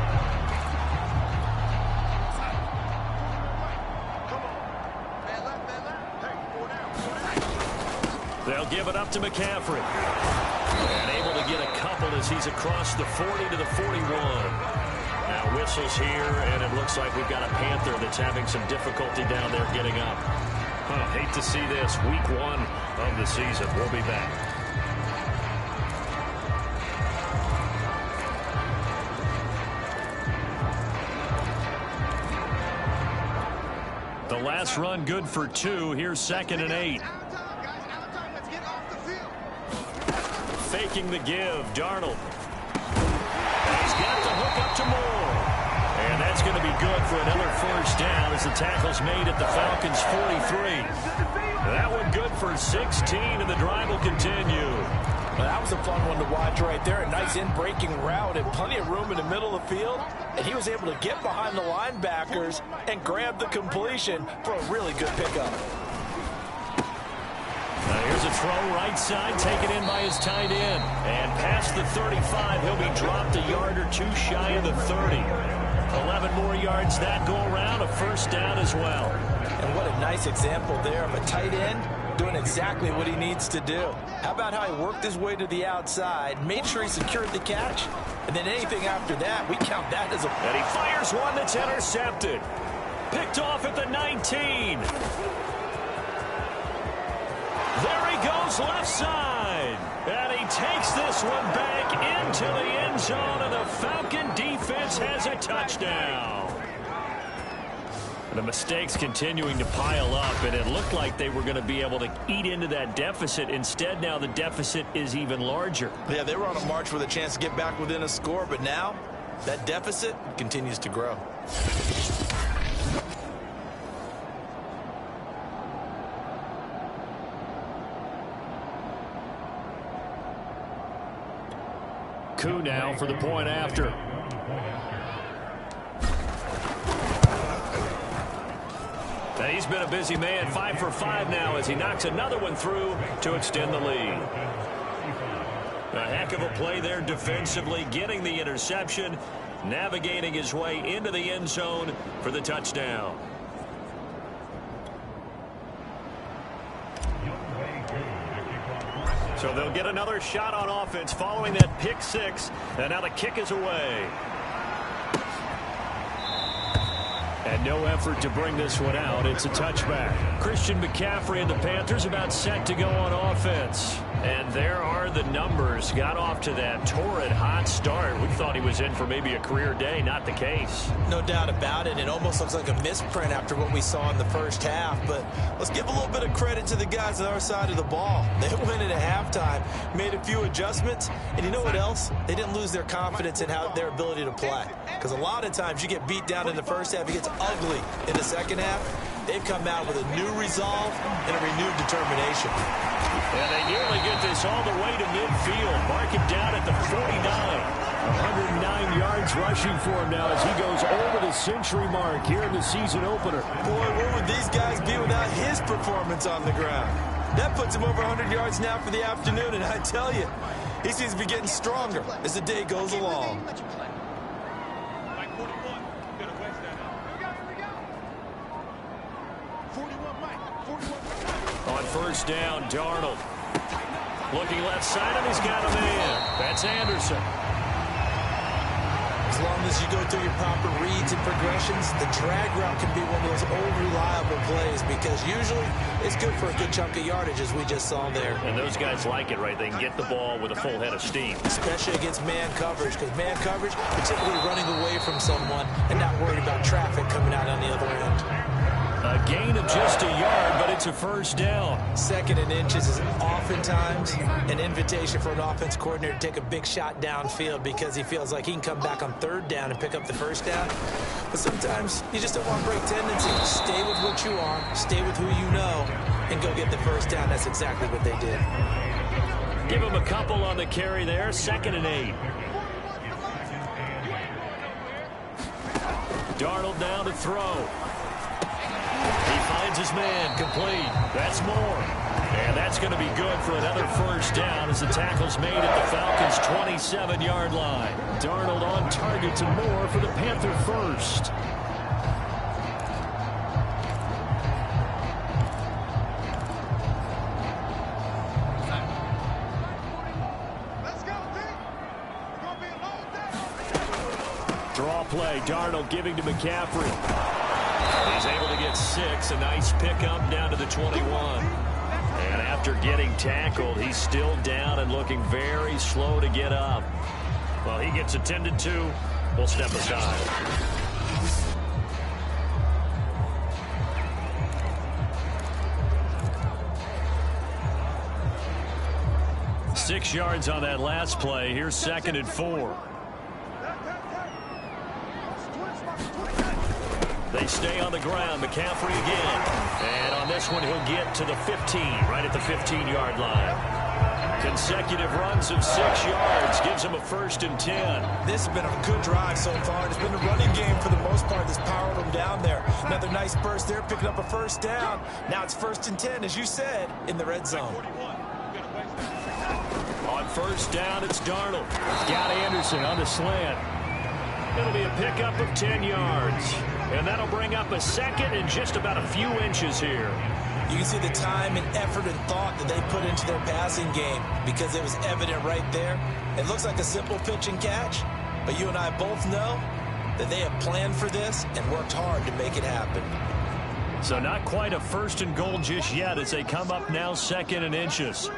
They'll give it up to McCaffrey. And able to get a couple as he's across the 40 to the 41. Now whistles here, and it looks like we've got a Panther that's having some difficulty down there getting up. Hate to see this. Week 1 of the season. We'll be back. The last run good for 2. Here's 2nd and 8. Faking the give, Darnold. And he's got the hook up to Moore. And that's going to be good for another first down as the tackle's made at the Falcons' 43. That one good for 16, and the drive will continue. Well, that was a fun one to watch right there. A nice in-breaking route and plenty of room in the middle of the field. And he was able to get behind the linebackers and grab the completion for a really good pickup. Here's a throw right side, taken in by his tight end. And past the 35, he'll be dropped a yard or 2 shy of the 30. 11 more yards that go around, a first down as well. And what a nice example there of a tight end doing exactly what he needs to do. How about how he worked his way to the outside, made sure he secured the catch, and then anything after that, we count that as a... And he fires one that's intercepted. Picked off at the 19. There he goes left side. And he takes this one back into the end zone, and the Falcon defense has a touchdown. The mistakes continuing to pile up, and it looked like they were going to be able to eat into that deficit. Instead, now the deficit is even larger. Yeah, they were on a march with a chance to get back within a score, but now that deficit continues to grow. Coup now for the point after. He's been a busy man, 5 for 5 now as he knocks another one through to extend the lead. A heck of a play there defensively, getting the interception, navigating his way into the end zone for the touchdown. So they'll get another shot on offense following that pick six, and now the kick is away. And no effort to bring this one out. It's a touchback. Christian McCaffrey and the Panthers about set to go on offense. And there are the numbers. Got off to that torrid hot start. We thought he was in for maybe a career day. Not the case. No doubt about it. It almost looks like a misprint after what we saw in the first half. But let's give a little bit of credit to the guys on our side of the ball. They went in at halftime, made a few adjustments, and you know what else? They didn't lose their confidence in their ability to play. Because a lot of times you get beat down in the first half, it gets ugly in the second half. They've come out with a new resolve and a renewed determination. And they nearly get this all the way to midfield. Mark it down at the 49. 109 yards rushing for him now as he goes over the century mark here in the season opener. Boy, where would these guys be without his performance on the ground? That puts him over 100 yards now for the afternoon, and I tell you, he seems to be getting stronger as the day goes along. On first down, Darnold. Looking left side, and he's got a man. That's Anderson. As long as you go through your proper reads and progressions, the drag route can be one of those old reliable plays because usually it's good for a good chunk of yardage as we just saw there. And those guys like it, right? They can get the ball with a full head of steam. Especially against man coverage because man coverage, particularly running away from someone and not worried about traffic coming out on the other end. A gain of just a yard, but it's a first down. 2nd and inches is oftentimes an invitation for an offense coordinator to take a big shot downfield because he feels like he can come back on 3rd down and pick up the first down. But sometimes you just don't want to break tendency. Stay with what you are, stay with who you know, and go get the first down. That's exactly what they did. Give him a couple on the carry there. 2nd and 8. Darnold down to throw. He finds his man, complete. That's more. And that's going to be good for another first down as the tackle's made at the Falcons' 27-yard line. Darnold on target to Moore for the Panther first. Draw play, Darnold giving to McCaffrey. He's able to get 6, a nice pickup down to the 21. And after getting tackled, he's still down and looking very slow to get up. Well, he gets attended to. We'll step aside. Six yards on that last play. Here's 2nd and 4. They stay on the ground. McCaffrey again. And on this one, he'll get to the 15, right at the 15-yard line. Consecutive runs of 6 yards gives him a 1st and 10. This has been a good drive so far. It's been a running game for the most part that's powered them down there. Another nice burst there, picking up a first down. Now it's 1st and 10, as you said, in the red zone. On first down, it's Darnold. Got Anderson on the slant. It'll be a pickup of 10 yards. And that'll bring up a 2nd and just about a few inches here. You can see the time and effort and thought that they put into their passing game because it was evident right there. It looks like a simple pitch and catch, but you and I both know that they have planned for this and worked hard to make it happen. So not quite a 1st and goal just yet as they come up now 2nd and inches.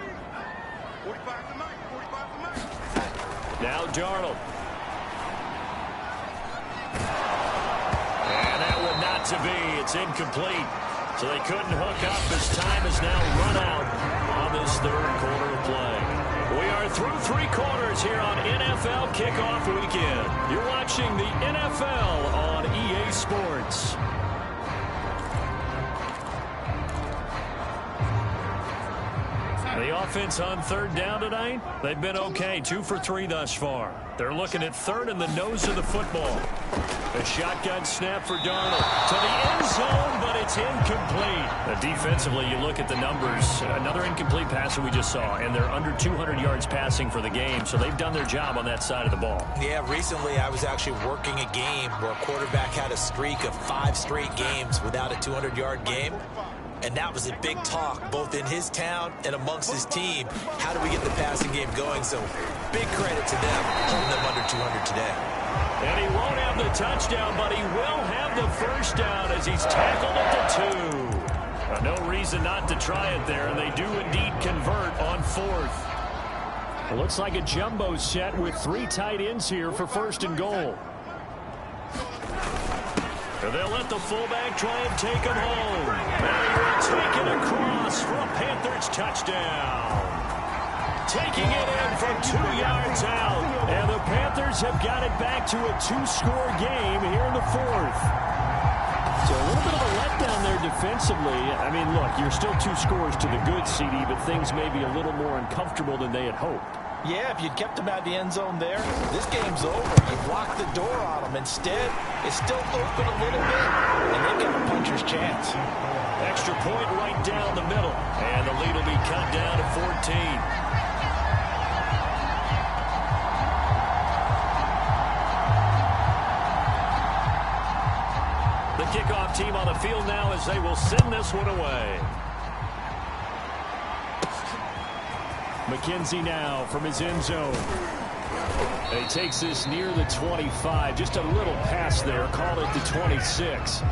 Now Darnold. And that would not it to be. It's incomplete. So they couldn't hook up as time has now run out on this third quarter of play. We are through 3 quarters here on NFL Kickoff Weekend. You're watching the NFL on EA Sports. The offense on third down tonight, they've been okay. 2 for 3 thus far. They're looking at third in the nose of the football. A shotgun snap for Darnold to the end zone, but it's incomplete. Defensively, you look at the numbers. Another incomplete pass that we just saw, and they're under 200 yards passing for the game, so they've done their job on that side of the ball. Yeah, recently I was actually working a game where a quarterback had a streak of 5 straight games without a 200-yard game. And that was a big talk, both in his town and amongst his team. How do we get the passing game going? So big credit to them, holding them under 200 today. And he won't have the touchdown, but he will have the first down as he's tackled at the 2. No reason not to try it there, and they do indeed convert on 4th. It looks like a jumbo set with 3 tight ends here for 1st and goal. They'll let the fullback try and take him home. Now he will take it across for a Panthers touchdown. Taking it in from 2 yards out. And the Panthers have got it back to a 2-score game here in the 4th. So a little bit of a letdown there defensively. I mean, look, you're still 2 scores to the good, CD, but things may be a little more uncomfortable than they had hoped. Yeah, if you'd kept him out of the end zone there, this game's over. You blocked the door on him. Instead, it's still open a little bit, and they've got a puncher's chance. Extra point right down the middle, and the lead will be cut down to 14. The kickoff team on the field now as they will send this one away. McKenzie now from his end zone. He takes this near the 25. Just a little pass there. Called it the 26.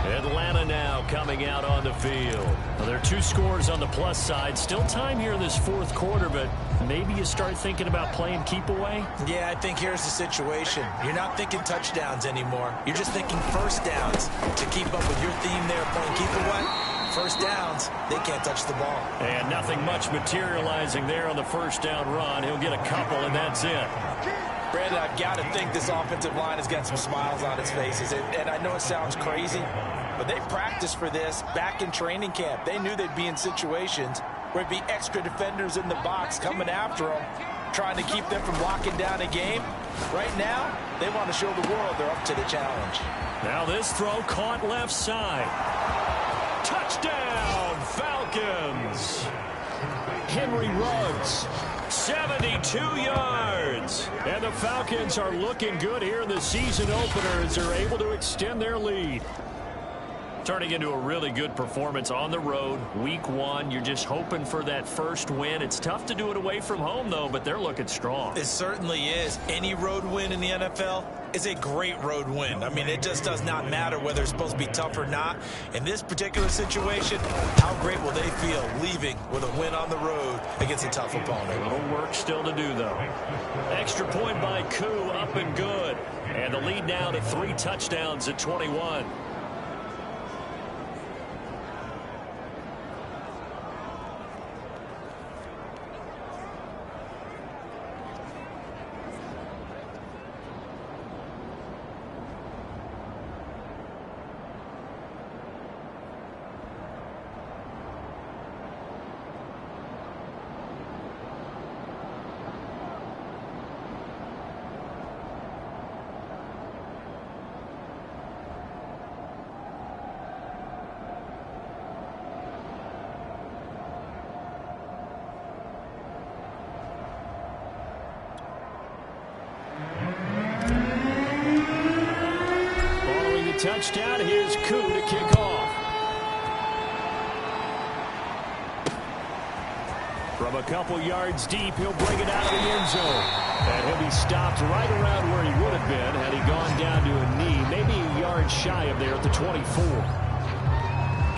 Atlanta now coming out on the field. Well, there are 2 scores on the plus side. Still time here in this 4th quarter, but maybe you start thinking about playing keep away? Yeah, I think here's the situation. You're not thinking touchdowns anymore. You're just thinking first downs to keep up with your theme there, playing keep away. First downs, they can't touch the ball. And nothing much materializing there on the first down run. He'll get a couple, and that's it. Brandon, I've got to think this offensive line has got some smiles on its faces. And I know it sounds crazy, but they practiced for this back in training camp. They knew they'd be in situations where it'd be extra defenders in the box coming after them, trying to keep them from locking down a game. Right now, they want to show the world they're up to the challenge. Now this throw caught left side. Touchdown, Falcons. Henry Ruggs, 72 yards. And the Falcons are looking good here in the season opener as they're able to extend their lead. Turning into a really good performance on the road. Week 1, you're just hoping for that first win. It's tough to do it away from home, though, but they're looking strong. It certainly is. Any road win in the NFL is a great road win. I mean, it just does not matter whether it's supposed to be tough or not. In this particular situation, how great will they feel leaving with a win on the road against a tough opponent? A little work still to do, though. Extra point by Koo, up and good. And the lead now to 3 touchdowns at 21. Touchdown. Here's Koo to kick off. From a couple yards deep, he'll bring it out of the end zone. And he'll be stopped right around where he would have been had he gone down to a knee, maybe a yard shy of there at the 24.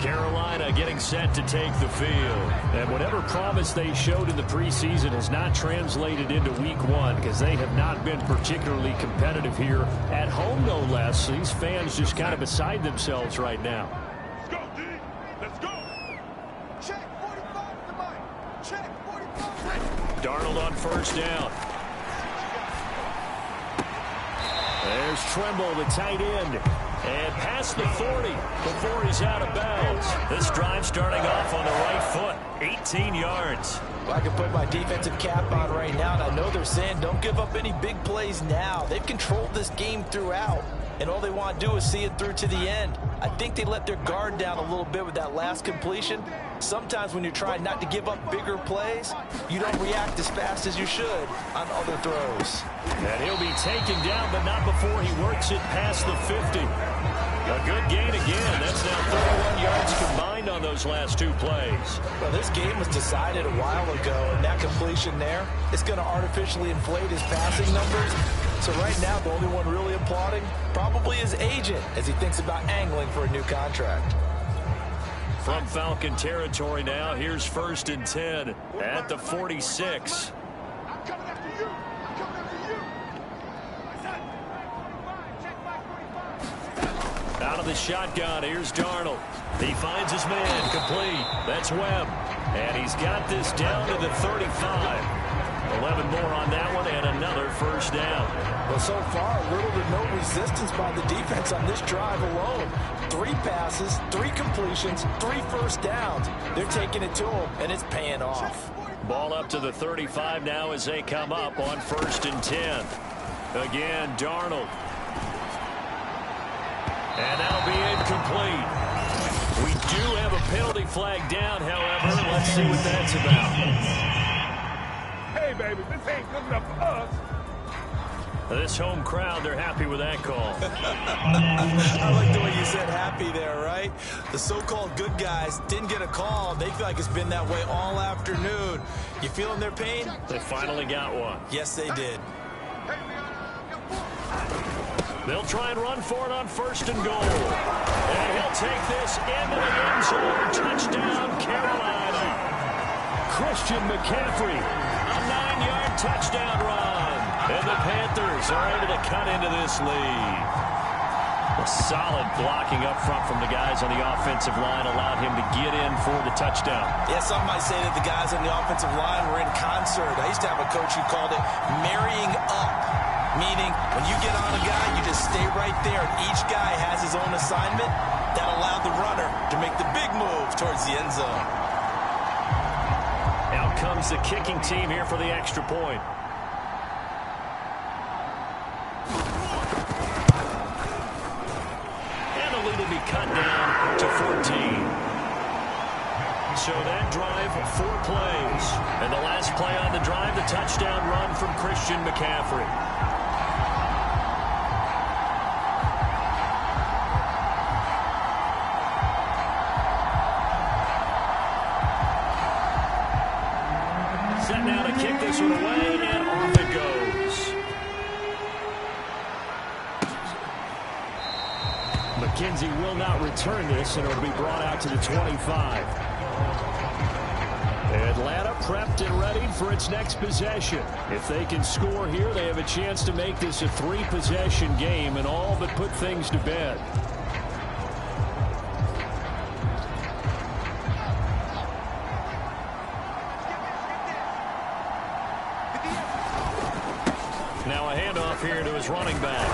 Carolina getting set to take the field. And whatever promise they showed in the preseason has not translated into week one because they have not been particularly competitive here at home, no less. These fans just kind of beside themselves right now. Let's go, D. Let's go. Check 45 to Mike. Check 45. Darnold on first down. There's Tremble, the tight end. And past the 40 before he's out of bounds. This drive starting off on the right foot. 18 yards. Well, I can put my defensive cap on right now, and I know they're saying don't give up any big plays now. They've controlled this game throughout, and all they want to do is see it through to the end. I think they let their guard down a little bit with that last completion. Sometimes when you're trying not to give up bigger plays, you don't react as fast as you should on other throws. And he'll be taken down, but not before he works it past the 50. A good gain again. That's now 31 yards combined on those last two plays. Well, this game was decided a while ago, and that completion there is going to artificially inflate his passing numbers. So right now, the only one really applauding probably his agent as he thinks about angling for a new contract. From Falcon territory now, here's 1st and 10 at the 46. I'm coming after you. I'm coming after you. Out of the shotgun, here's Darnold. He finds his man, complete. That's Webb. And he's got this down to the 35. 11 more on that one, and another first down. Well, so far, little to no resistance by the defense on this drive alone. 3 passes, 3 completions, 3 first downs. They're taking it to him, and it's paying off. Ball up to the 35 now as they come up on 1st and 10. Again, Darnold. And that'll be incomplete. We do have a penalty flag down, however. Let's see what that's about. Hey, baby, this ain't good enough for us. This home crowd, they're happy with that call. I like the way you said happy there, right? The so-called good guys didn't get a call. They feel like it's been that way all afternoon. You feeling their pain? They finally got one. Yes, they did. They'll try and run for it on 1st and goal. And he'll take this into the end zone. Touchdown, Carolina. Christian McCaffrey, a 9-yard touchdown run. And the Panthers are able to cut into this lead. A solid blocking up front from the guys on the offensive line allowed him to get in for the touchdown. Yeah, some might say that the guys on the offensive line were in concert. I used to have a coach who called it marrying up, meaning when you get on a guy, you just stay right there. Each guy has his own assignment that allowed the runner to make the big move towards the end zone. Out comes the kicking team here for the extra point. To be cut down to 14. So that drive, 4 plays. And the last play on the drive, the touchdown run from Christian McCaffrey. Set now to kick this one away, and off it goes. McKenzie will not return this, and it'll be brought out to the 25. Atlanta prepped and ready for its next possession. If they can score here, they have a chance to make this a 3-possession game and all but put things to bed. Now a handoff here to his running back.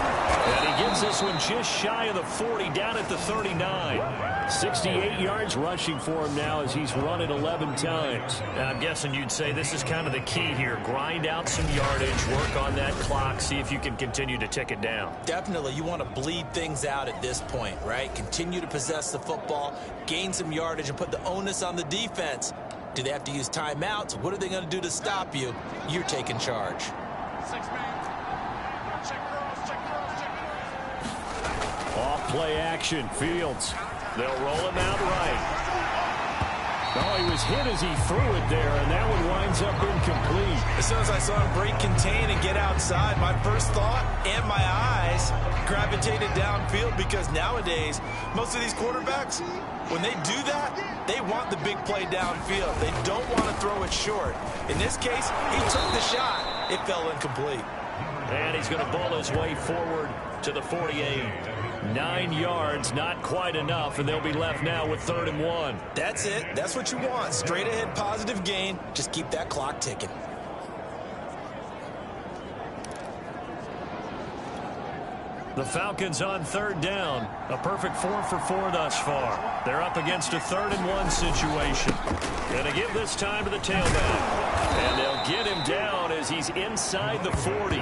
And he gets this one just shy of the 40, down at the 39. 68 yards rushing for him now as he's run it 11 times. Now, I'm guessing you'd say this is kind of the key here. Grind out some yardage, work on that clock, see if you can continue to tick it down. Definitely, you want to bleed things out at this point, right? Continue to possess the football, gain some yardage, and put the onus on the defense. Do they have to use timeouts? What are they going to do to stop you? You're taking charge. 6-man. Off play action, Fields. They'll roll him out right. Oh, he was hit as he threw it there, and that one winds up incomplete. As soon as I saw him break contain and get outside, my first thought and my eyes gravitated downfield, because nowadays, most of these quarterbacks, when they do that, they want the big play downfield. They don't want to throw it short. In this case, he took the shot. It fell incomplete. And he's going to ball his way forward to the 48. 9 yards, not quite enough, and they'll be left now with 3rd and 1. That's it. That's what you want. Straight ahead positive gain. Just keep that clock ticking. The Falcons on 3rd down. A perfect 4 for 4 thus far. They're up against a 3rd and 1 situation. Going to give this time to the tailback. And they'll get him down as he's inside the 40.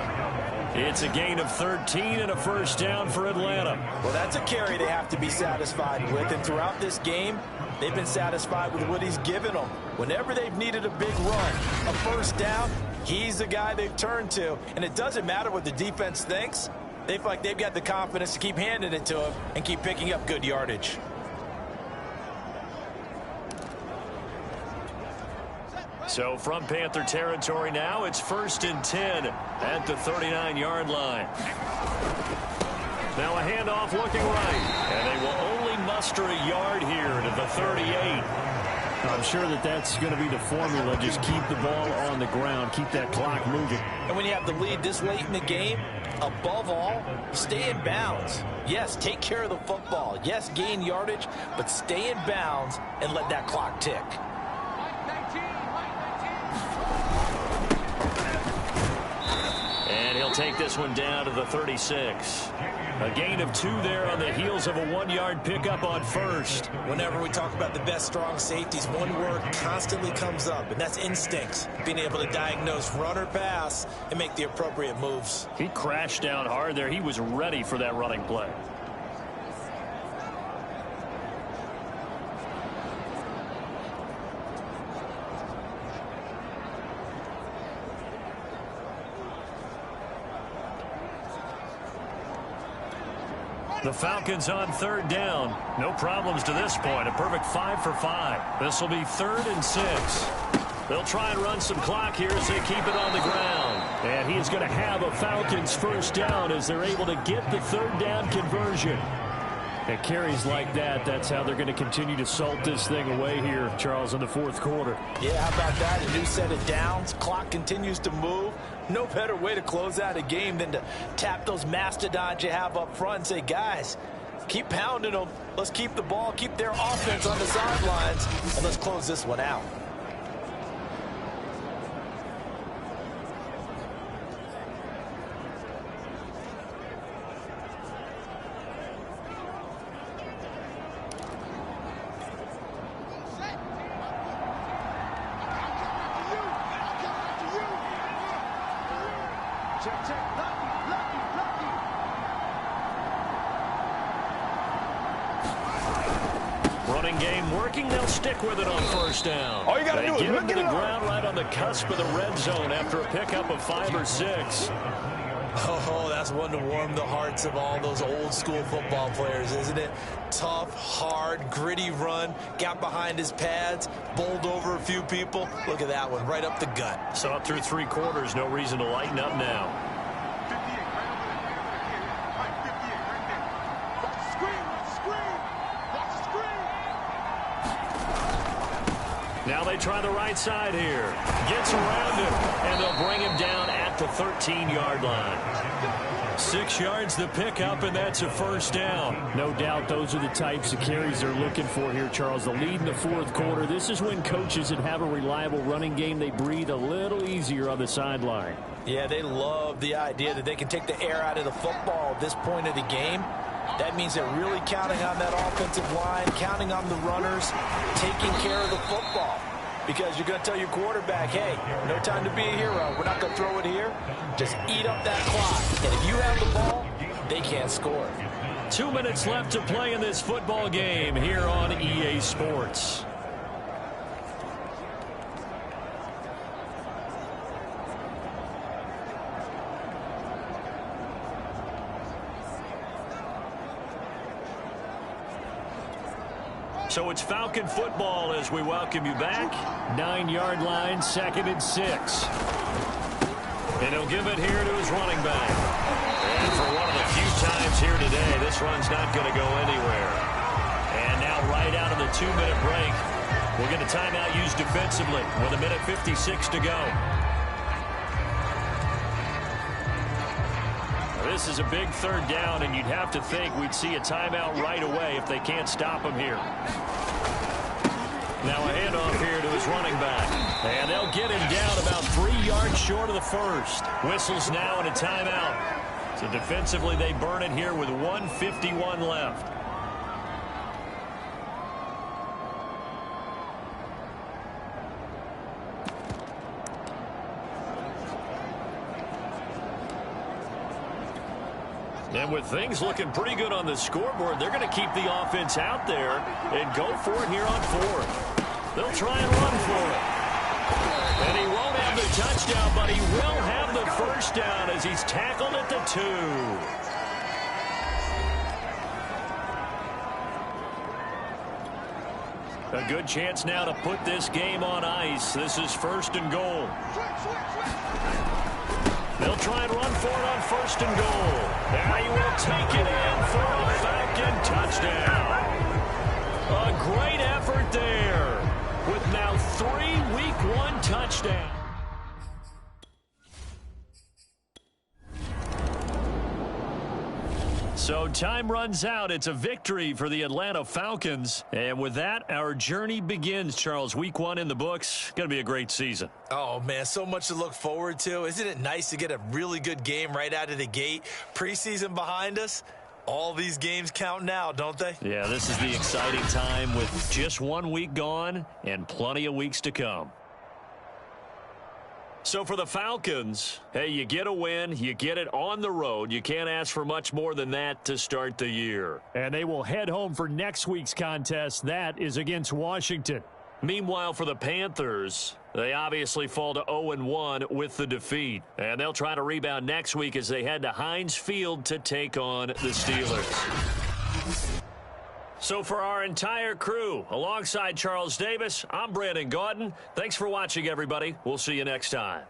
It's a gain of 13 and a first down for Atlanta. Well, that's a carry they have to be satisfied with. And throughout this game, they've been satisfied with what he's given them. Whenever they've needed a big run, a first down, he's the guy they've turned to. And it doesn't matter what the defense thinks. They feel like they've got the confidence to keep handing it to him and keep picking up good yardage. So from Panther territory now, it's 1st and 10 at the 39-yard line. Now a handoff looking right, and they will only muster a yard here to the 38. I'm sure that's going to be the formula. Just keep the ball on the ground, keep that clock moving. And when you have the lead this late in the game, above all, stay in bounds. Yes, take care of the football. Yes, gain yardage, but stay in bounds and let that clock tick. And he'll take this one down to the 36. A gain of 2 there on the heels of a 1-yard pickup on first. Whenever we talk about the best strong safeties, one word constantly comes up, and that's instincts. Being able to diagnose run or pass and make the appropriate moves. He crashed down hard there. He was ready for that running play. The Falcons on 3rd down. No problems to this point. A perfect 5 for 5. This will be 3rd and 6. They'll try and run some clock here as they keep it on the ground. And he is going to have a Falcons first down as they're able to get the 3rd down conversion. And carries like that, that's how they're going to continue to salt this thing away here, Charles, in the 4th quarter. Yeah, how about that? A new set of downs. Clock continues to move. No better way to close out a game than to tap those mastodons you have up front and say, guys, keep pounding them. Let's keep the ball, keep their offense on the sidelines, and let's close this one out. Running game working. They'll stick with it on first down. All you got to do is get him look to it the up. ground right on the cusp of the red zone after a pickup of 5 or 6. Oh, that's one to warm the hearts of all those old school football players, isn't it? Tough, hard, gritty run. Got behind his pads, bowled over a few people. Look at that one, right up the gut. So up through 3 quarters, no reason to lighten up now. Now they try the right side here. Gets around him, and they'll bring him down at the 13-yard line. 6 yards the pickup, and that's a first down. No doubt those are the types of carries they're looking for here, Charles. The lead in the 4th quarter. This is when coaches that have a reliable running game, they breathe a little easier on the sideline. Yeah, they love the idea that they can take the air out of the football at this point of the game. That means they're really counting on that offensive line, counting on the runners, taking care of the football. Because you're going to tell your quarterback, hey, no time to be a hero. We're not going to throw it here. Just eat up that clock. And if you have the ball, they can't score. 2 minutes left to play in this football game here on EA Sports. So it's Falcon football as we welcome you back. 9-yard line, 2nd and 6. And he'll give it here to his running back. And for one of the few times here today, this run's not going to go anywhere. And now right out of the 2-minute break, we'll get a timeout used defensively with 1:56 to go. This is a big 3rd down, and you'd have to think we'd see a timeout right away if they can't stop him here. Now a handoff here to his running back. And they'll get him down about 3 yards short of the first. Whistles now and a timeout. So defensively they burn it here with 1:51 left. And with things looking pretty good on the scoreboard, they're going to keep the offense out there and go for it here on 4th. They'll try and run for it. And he won't have the touchdown, but he will have the first down as he's tackled at the 2. A good chance now to put this game on ice. This is 1st and goal. They'll try and run for it on 1st and goal. And he will take it in for a Falcon touchdown. A great effort there with now 3 Week 1 touchdowns. So time runs out. It's a victory for the Atlanta Falcons. And with that, our journey begins, Charles. Week 1 in the books. Going to be a great season. Oh, man, so much to look forward to. Isn't it nice to get a really good game right out of the gate? Preseason behind us. All these games count now, don't they? Yeah, this is the exciting time with just 1 week gone and plenty of weeks to come. So for the Falcons, hey, you get a win, you get it on the road. You can't ask for much more than that to start the year. And they will head home for next week's contest. That is against Washington. Meanwhile, for the Panthers, they obviously fall to 0-1 with the defeat. And they'll try to rebound next week as they head to Heinz Field to take on the Steelers. So for our entire crew, alongside Charles Davis, I'm Brandon Gaudin. Thanks for watching, everybody. We'll see you next time.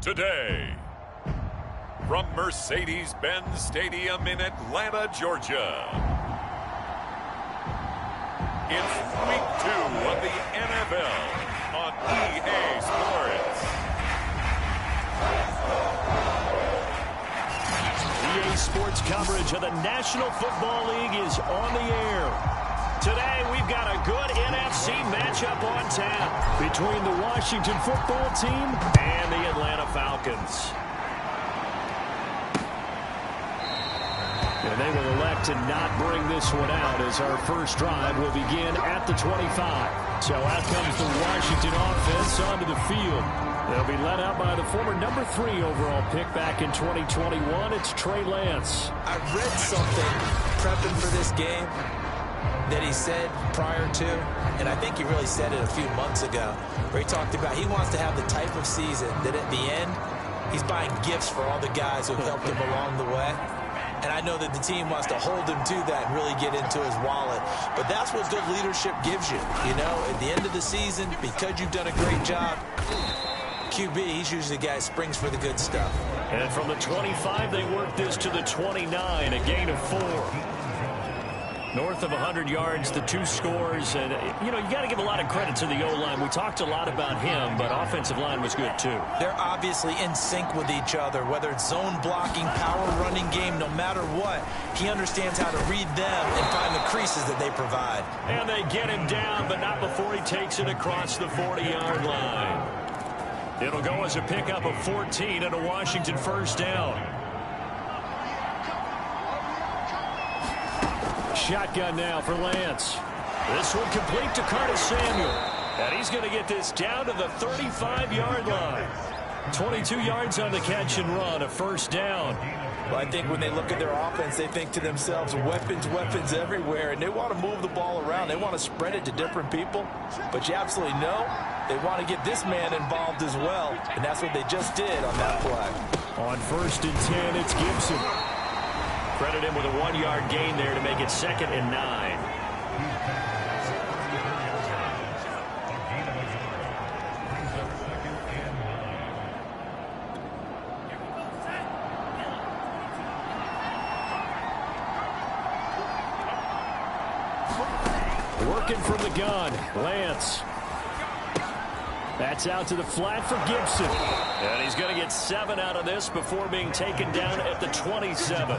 today. From Mercedes-Benz Stadium in Atlanta, Georgia, it's Week 2 of the NFL on EA Sports. EA Sports coverage of the National Football League is on the air. Today, we've got a good NFC matchup on tap between the Washington Football Team and the Atlanta Falcons. And they will elect to not bring this one out as our first drive will begin at the 25. So out comes the Washington offense onto the field. They'll be led out by the former number 3 overall pick back in 2021. It's Trey Lance. I read something prepping for this game that he said prior to, and I think he really said it a few months ago, where he talked about he wants to have the type of season that at the end, he's buying gifts for all the guys who helped him along the way. And I know that the team wants to hold him to that and really get into his wallet. But that's what good leadership gives you. You know, at the end of the season, because you've done a great job, QB, he's usually the guy who springs for the good stuff. And from the 25, they work this to the 29, a gain of 4. North of 100 yards, the 2 scores. And, you know, you got to give a lot of credit to the O-line. We talked a lot about him, but offensive line was good, too. They're obviously in sync with each other, whether it's zone blocking, power running game, no matter what. He understands how to read them and find the creases that they provide. And they get him down, but not before he takes it across the 40-yard line. It'll go as a pickup of 14 and a Washington first down. Shotgun now for Lance. This one complete to Curtis Samuel. And he's going to get this down to the 35-yard line. 22 yards on the catch and run, a first down. Well, I think when they look at their offense, they think to themselves, weapons, weapons everywhere, and they want to move the ball around. They want to spread it to different people. But you absolutely know they want to get this man involved as well, and that's what they just did on that play. On 1st and 10, it's Gibson. Credit him with a 1-yard gain there to make it 2nd and 9. Working from the gun, Lance. That's out to the flat for Gibson. And he's going to get 7 out of this before being taken down at the 27.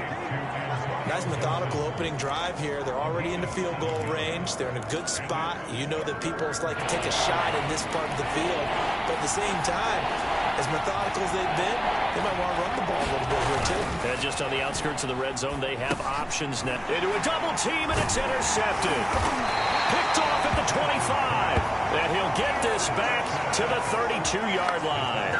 Nice methodical opening drive here. They're already in the field goal range. They're in a good spot. You know that people like to take a shot in this part of the field. But at the same time, as methodical as they've been, they might want to run the ball a little bit here, too. And just on the outskirts of the red zone, they have options now. Into a double team, and it's intercepted. Picked off at the 25. And he'll get this back to the 32-yard line.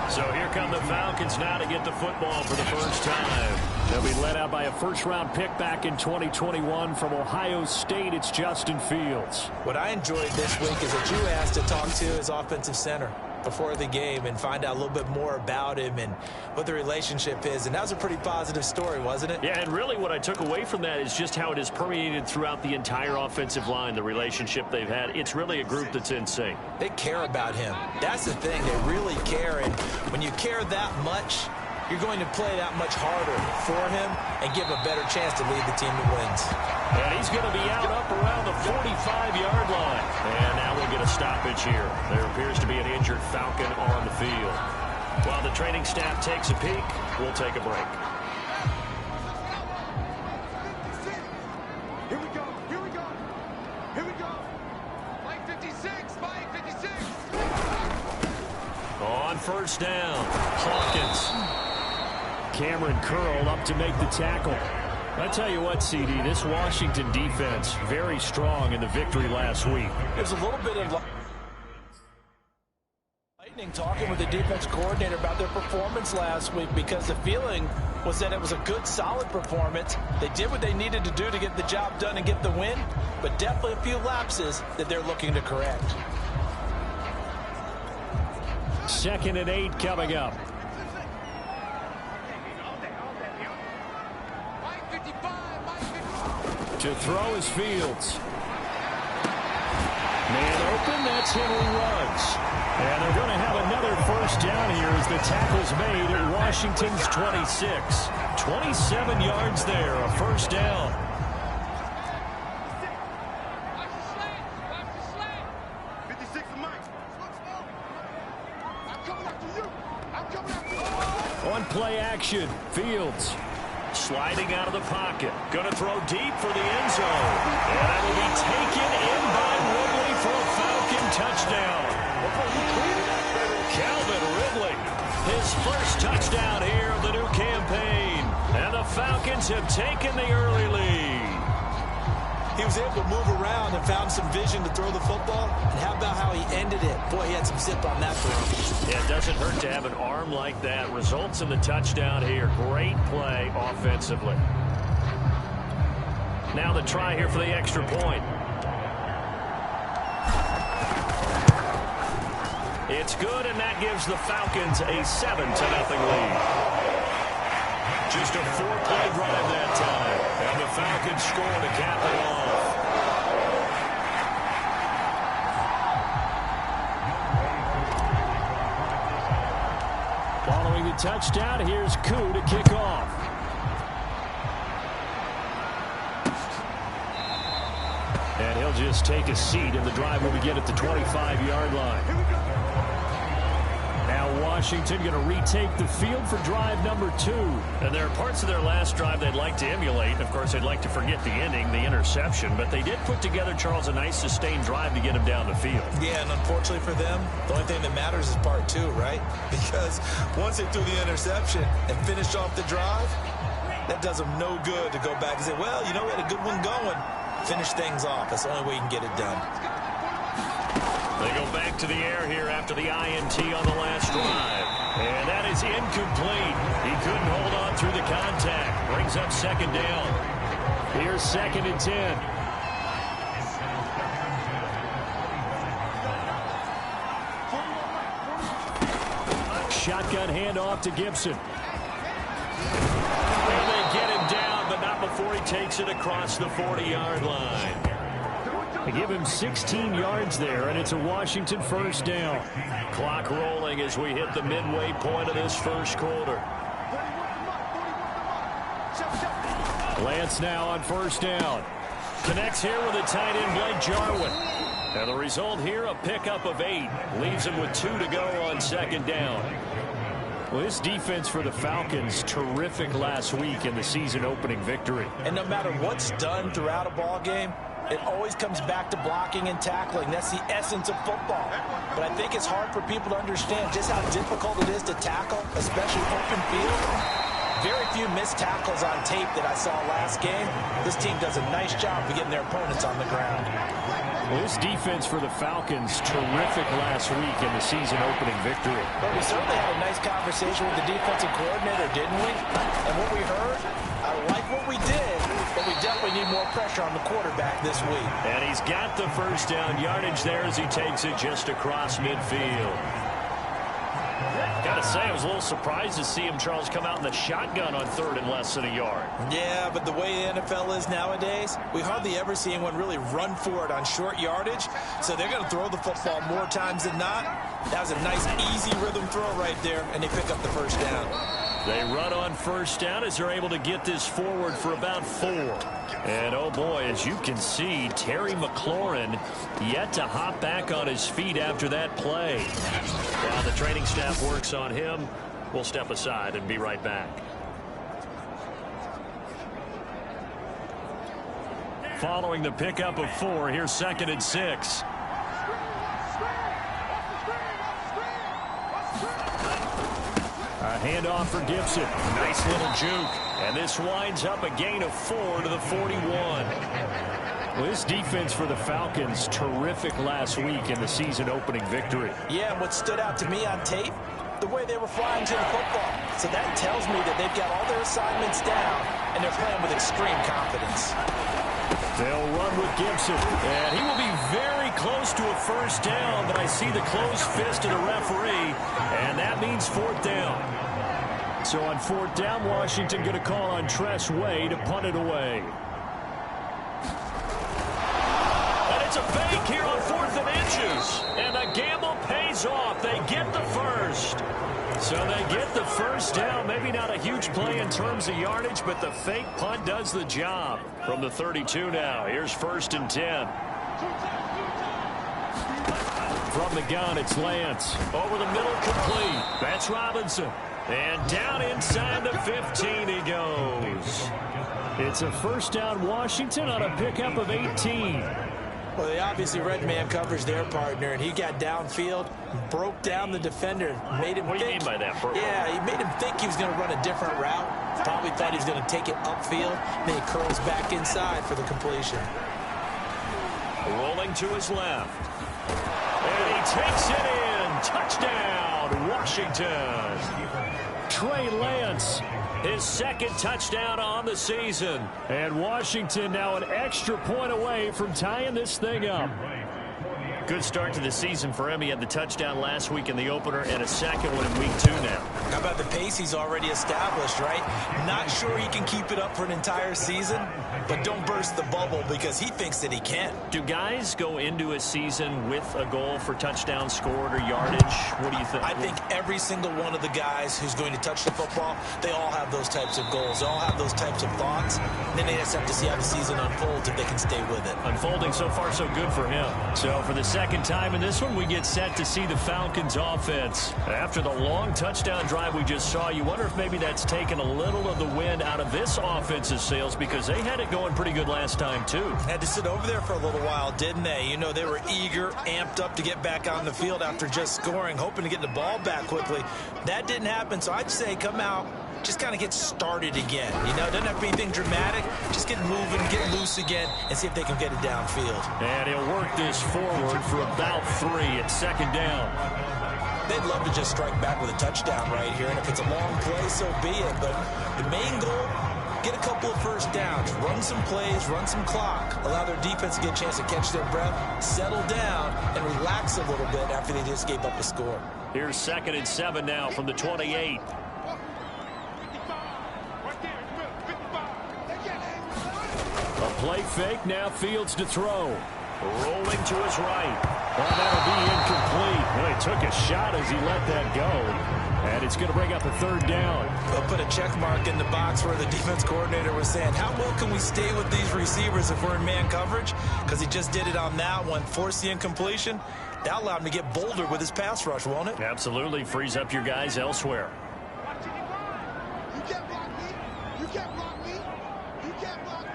So here come the Falcons now to get the football for the first time. They'll be led out by a first-round pick back in 2021 from Ohio State. It's Justin Fields. What I enjoyed this week is that you asked to talk to his offensive center before the game and find out a little bit more about him and what the relationship is. And that was a pretty positive story, wasn't it? Yeah, and really what I took away from that is just how it is permeated throughout the entire offensive line, the relationship they've had. It's really a group that's in sync. They care about him. That's the thing. They really care. And when you care that much, you're going to play that much harder for him and give a better chance to lead the team that wins. And he's going to be out up around the 45-yard line. And now we'll get a stoppage here. There appears to be an injured Falcon on the field. While the training staff takes a peek, we'll take a break. Here we go. Here we go. Here we go. Mike 56. Mike 56. On first down, Hawkins. Cameron Curl up to make the tackle. I tell you what, CD, this Washington defense, very strong in the victory last week. There's a little bit of lightning talking with the defense coordinator about their performance last week because the feeling was that it was a good, solid performance. They did what they needed to do to get the job done and get the win, but definitely a few lapses that they're looking to correct. 2nd and 8 coming up. To throw is Fields. Man open, that's Henry Ruggs. And they're going to have another first down here as the tackle's made at Washington's 26. 27 yards there, a first down. On play action, Fields. Sliding out of the pocket. Going to throw deep for the end zone. And that will be taken in by Ridley for a Falcon touchdown. Calvin Ridley, his first touchdown here of the new campaign. And the Falcons have taken the early lead. He was able to move around and found some vision to throw the football. And how about how he ended it? Boy, he had some zip on that throw. Yeah, it doesn't hurt to have an arm like that. Results in the touchdown here. Great play offensively. Now the try here for the extra point. It's good, and that gives the Falcons a 7-0 lead. Just a 4-play drive that time. And the Falcons score to cap it off. Following the touchdown, here's Koo to kick off. And he'll just take a seat, and the drive will begin at the 25-yard line. Now Washington going to retake the field for drive number 2. And there are parts of their last drive they'd like to emulate. Of course, they'd like to forget the ending, the interception. But they did put together, Charles, a nice sustained drive to get him down the field. Yeah, and unfortunately for them, the only thing that matters is part 2, right? Because once they threw the interception and finished off the drive, that does them no good to go back and say, well, you know, we had a good one going. Finish things off. That's the only way you can get it done. They go back to the air here after the INT on the last drive. And that is incomplete. He couldn't hold on through the contact. Brings up second down. Here's 2nd and 10. Shotgun handoff to Gibson. And they get him down, but not before he takes it across the 40-yard line. They give him 16 yards there, and it's a Washington first down. Clock rolling as we hit the midway point of this first quarter. Lance now on first down. Connects here with a tight end, Blake Jarwin. And the result here, a pickup of 8. Leaves him with 2 to go on second down. Well, this defense for the Falcons, terrific last week in the season-opening victory. And no matter what's done throughout a ball game, it always comes back to blocking and tackling. That's the essence of football. But I think it's hard for people to understand just how difficult it is to tackle, especially open field. Very few missed tackles on tape that I saw last game. This team does a nice job of getting their opponents on the ground. Well, this defense for the Falcons, terrific last week in the season-opening victory. But we certainly had a nice conversation with the defensive coordinator, didn't we? And what we heard, I like what we did, but we definitely need more pressure on the quarterback this week. And he's got the first down yardage there as he takes it just across midfield. Gotta say, I was a little surprised to see him, Charles, come out in the shotgun on 3rd and less than a yard. Yeah, but the way the NFL is nowadays, we hardly ever see anyone really run for it on short yardage. So they're going to throw the football more times than not. That was a nice, easy rhythm throw right there, and they pick up the first down. They run on first down as they're able to get this forward for about 4. And, oh, boy, as you can see, Terry McLaurin yet to hop back on his feet after that play. While the training staff works on him, we'll step aside and be right back. Following the pickup of 4, here's 2nd and 6. A handoff for Gibson. Nice little juke. And this winds up a gain of 4 to the 41. Well, this defense for the Falcons, terrific last week in the season-opening victory. Yeah, and what stood out to me on tape, the way they were flying to the football. So that tells me that they've got all their assignments down, and they're playing with extreme confidence. They'll run with Gibson, and he will be very close to a first down, but I see the closed fist of the referee, and that means 4th down. So on 4th down, Washington going to call on Tress Way to punt it away. And it's a fake here on 4th and inches. And the gamble pays off. They get the first. So they get the first down. Maybe not a huge play in terms of yardage, but the fake punt does the job. From the 32 now, here's 1st and 10. From the gun, it's Lance. Over the middle, complete. That's Robinson. And down inside the 15 he goes. It's a first down, Washington, on a pickup of 18. Well, they obviously read man coverage their partner, and he got downfield, broke down the defender, made him What do you think. mean by that, Bert? Yeah, he made him think he was going to run a different route. Probably thought he was going to take it upfield. Then he curls back inside for the completion. Rolling to his left. And he takes it in. Touchdown, Washington. Trey Lance, his 2nd touchdown on the season. And Washington now an extra point away from tying this thing up. Good start to the season for him. He had the touchdown last week in the opener and a second one in week 2 now. How about the pace he's already established, right? Not sure he can keep it up for an entire season, but don't burst the bubble because he thinks that he can. Do guys go into a season with a goal for touchdown scored or yardage? What do you think? I think every single one of the guys who's going to touch the football, they all have those types of goals. They all have those types of thoughts. And then they just have to see how the season unfolds if they can stay with it. Unfolding so far so good for him. So for the second time in this one, we get set to see the Falcons offense. After the long touchdown drive we just saw, you wonder if maybe that's taken a little of the wind out of this offense's sails because they had it going pretty good last time too. Had to sit over there for a little while, didn't they? You know, they were eager, amped up to get back on the field after just scoring, hoping to get the ball back quickly. That didn't happen, so I'd say come out, just kind of get started again. You know, doesn't have to be anything dramatic. Just get moving, get loose again, and see if they can get it downfield. And he'll work this forward for about 3 at 2nd down. They'd love to just strike back with a touchdown right here, and if it's a long play, so be it. But the main goal, get a couple of first downs, run some plays, run some clock, allow their defense to get a chance to catch their breath, settle down, and relax a little bit after they just gave up a score. Here's 2nd and 7 now from the 28. A play fake, now Fields to throw. Rolling to his right. Well, that'll be incomplete. Well, he took a shot as he let that go. And it's going to bring up a 3rd down. They'll put a check mark in the box where the defense coordinator was saying, how well can we stay with these receivers if we're in man coverage? Because he just did it on that one, forced the incompletion. That allowed him to get bolder with his pass rush, won't it? Absolutely. Frees up your guys elsewhere. You can't block me. You can't block me. You can't block me.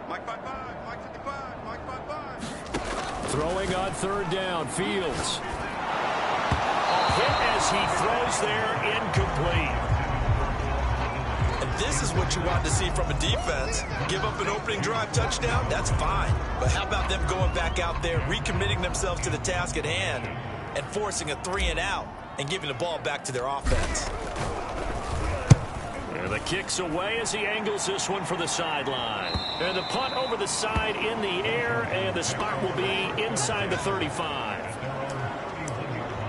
Mike 5-5. Mike 55. Mike 5-5. Throwing on 3rd down. Fields. A hit as he throws there, incomplete. And this is what you want to see from a defense. Give up an opening drive touchdown, that's fine. But how about them going back out there, recommitting themselves to the task at hand, and forcing a 3-and-out, and giving the ball back to their offense. And the kick's away as he angles this one for the sideline. And the punt over the side in the air, and the spot will be inside the 35.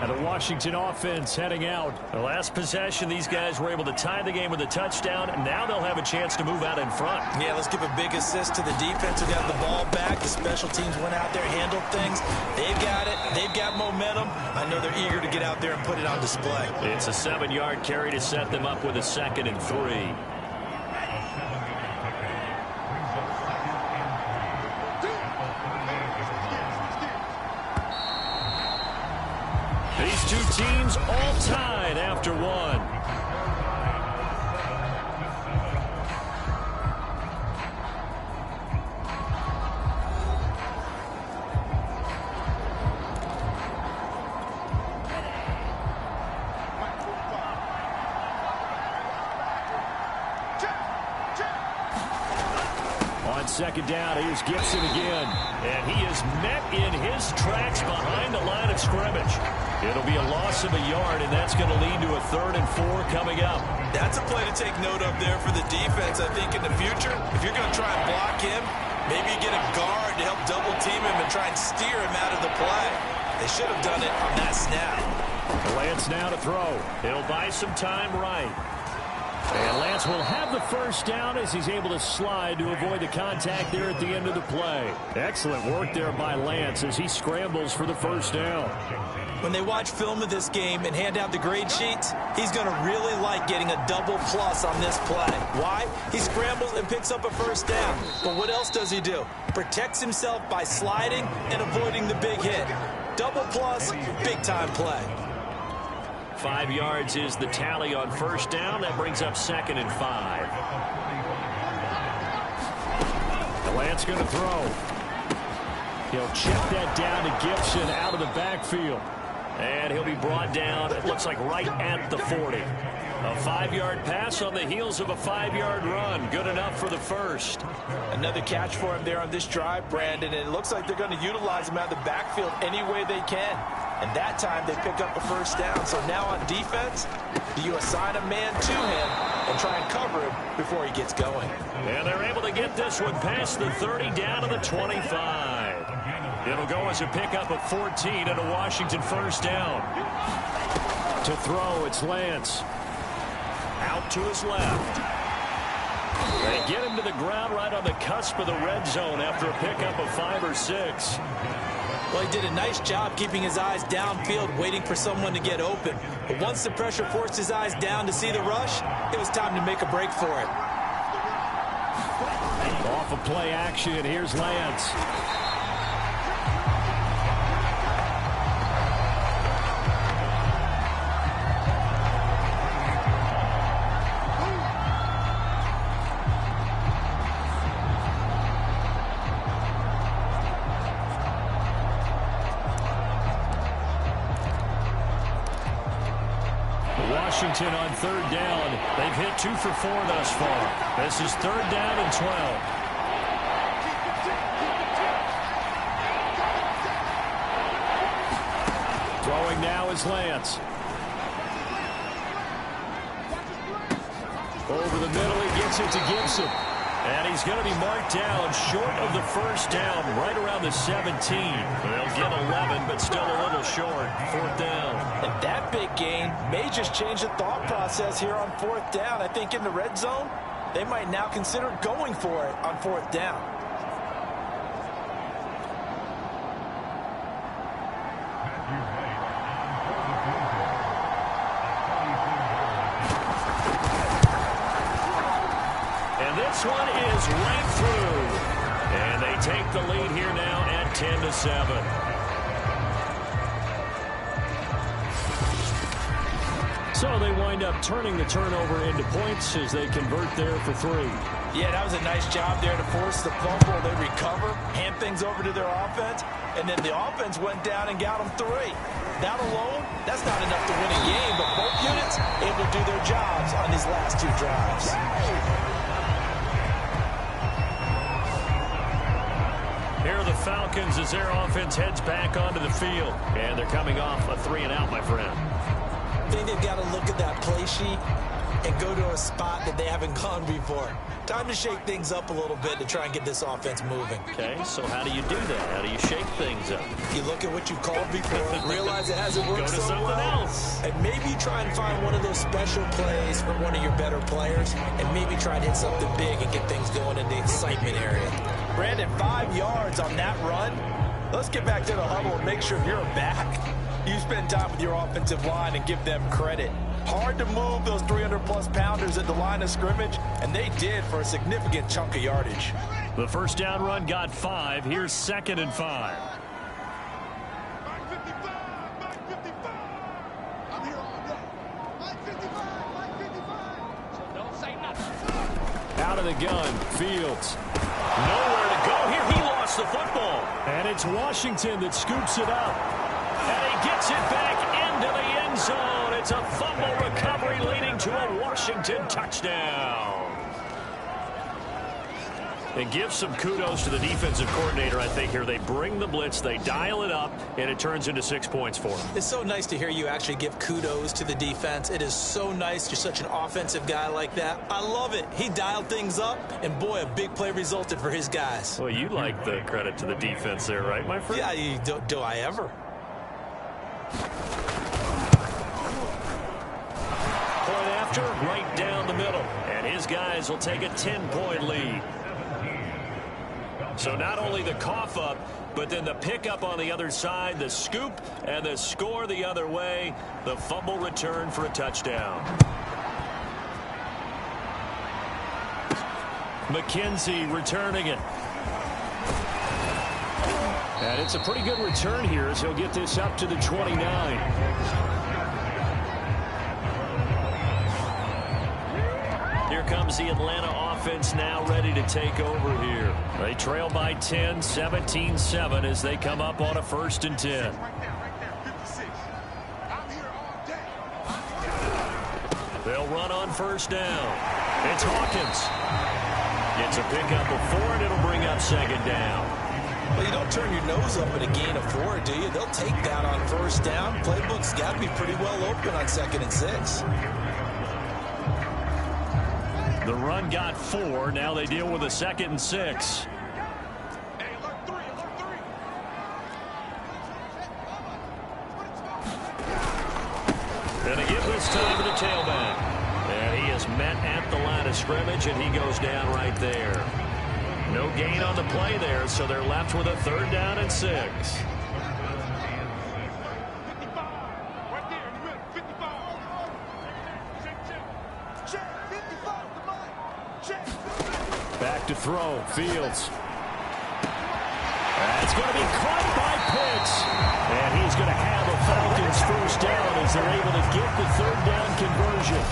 And the Washington offense heading out. The last possession, these guys were able to tie the game with a touchdown, and now they'll have a chance to move out in front. Yeah, let's give a big assist to the defense who got the ball back. The special teams went out there, handled things. They've got it. They've got momentum. I know they're eager to get out there and put it on display. It's a 7-yard carry to set them up with a 2nd and 3. These two teams all tied after one. On 2nd down, here's Gibson again. And he is met in his tracks behind the line of scrimmage. It'll be a loss of a yard, and that's going to lead to a 3rd and 4 coming up. That's a play to take note of there for the defense. I think in the future, if you're going to try and block him, maybe you get a guard to help double team him and try and steer him out of the play. They should have done it on that snap. Lance now to throw. He'll buy some time right. And Lance will have the first down as he's able to slide to avoid the contact there at the end of the play. Excellent work there by Lance as he scrambles for the first down. When they watch film of this game and hand out the grade sheets, he's going to really like getting a double plus on this play. Why? He scrambles and picks up a first down. But what else does he do? Protects himself by sliding and avoiding the big hit. Double plus, big-time play. 5 yards is the tally on first down. That brings up 2nd and 5. Lance going to throw. He'll check that down to Gibson out of the backfield. And he'll be brought down, it looks like right at the 40. A 5-yard pass on the heels of a 5-yard run. Good enough for the first. Another catch for him there on this drive, Brandon. And it looks like they're going to utilize him out of the backfield any way they can. And that time they pick up a first down. So now on defense, do you assign a man to him and try and cover him before he gets going? And they're able to get this one past the 30 down to the 25. It'll go as a pickup of 14 and a Washington first down. To throw, it's Lance. Out to his left. They get him to the ground right on the cusp of the red zone after a pickup of 5 or 6. Well, he did a nice job keeping his eyes downfield, waiting for someone to get open. But once the pressure forced his eyes down to see the rush, it was time to make a break for it. Off of play action, here's Lance. Washington on 3rd down. They've hit 2 for 4 thus far. This is 3rd down and 12. Throwing now is Lance. Over the middle, he gets it to Gibson. And he's going to be marked down short of the first down, right around the 17. They'll get 11, but still a little short. 4th down. And that big gain may just change the thought process here on 4th down. I think in the red zone, they might now consider going for it on 4th down. This one is right through. And they take the lead here now at 10-7. So they wind up turning the turnover into points as they convert there for 3. Yeah, that was a nice job there to force the fumble. They recover, hand things over to their offense, and then the offense went down and got them 3. That alone, that's not enough to win a game, but both units able to do their jobs on these last 2 drives. Here are the Falcons as their offense heads back onto the field. And they're coming off a 3-and-out, my friend. I think they've got to look at that play sheet and go to a spot that they haven't gone before. Time to shake things up a little bit to try and get this offense moving. Okay, so how do you do that? How do you shake things up? You look at what you've called before, realize it hasn't worked go to so something well, else. and maybe try and find one of those special plays for one of your better players, and maybe try and hit something big and get things going in the excitement area. Brandon, 5 yards on that run. Let's get back to the huddle and make sure you're back. You spend time with your offensive line and give them credit. Hard to move those 300-plus pounders at the line of scrimmage, and they did for a significant chunk of yardage. The first down run got 5. Here's 2nd and 5. I'm here all day. Mike 55, Mike 55. So don't say nothing. Out of the gun, Fields. Nowhere to go here. He lost the football. And it's Washington that scoops it up. And he gets it back into the end zone. It's a fumble recovery leading to a Washington touchdown. And give some kudos to the defensive coordinator, I think, here. They bring the blitz, they dial it up, and it turns into 6 points for them. It's so nice to hear you actually give kudos to the defense. It is so nice. You're such an offensive guy like that. I love it. He dialed things up, and boy, a big play resulted for his guys. Well, you like the credit to the defense there, right, my friend? Yeah, do I ever? going after? Right down the middle. And his guys will take a 10-point lead. So not only the cough up, but then the pickup on the other side, the scoop, and the score the other way. The fumble return for a touchdown. McKenzie returning it. And it's a pretty good return here as he'll get this up to the 29. Here comes the Atlanta offense now ready to take over here. They trail by 10, 17-7 as they come up on a 1st and 10. They'll run on 1st down. It's Hawkins. Gets a pickup of 4, and it'll bring up 2nd down. Well, you don't turn your nose up at a gain of 4, do you? They'll take that on 1st down. Playbook's got to be pretty well open on 2nd and 6. The run got 4. Now they deal with a 2nd and 6. And a give this time to the tailback. And he is met at the line of scrimmage, and he goes down right there. No gain on the play there, so they're left with a 3rd down and 6. Back to throw. Fields. That's going to be caught by Pitts. And he's going to have a Falcons 1st down as they're able to get the 3rd down conversion.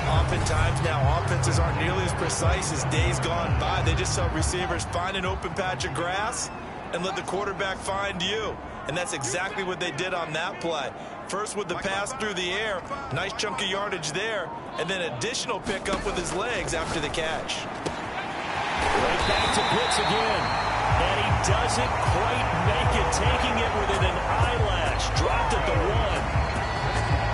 Oftentimes now offenses aren't nearly as precise as days gone by. They just help receivers find an open patch of grass and let the quarterback find you. And that's exactly what they did on that play. First with the pass through the air, nice chunk of yardage there, and then additional pickup with his legs after the catch. Right back to Pitts again. And he doesn't quite make it, taking it within an eyelash. Dropped at the 1.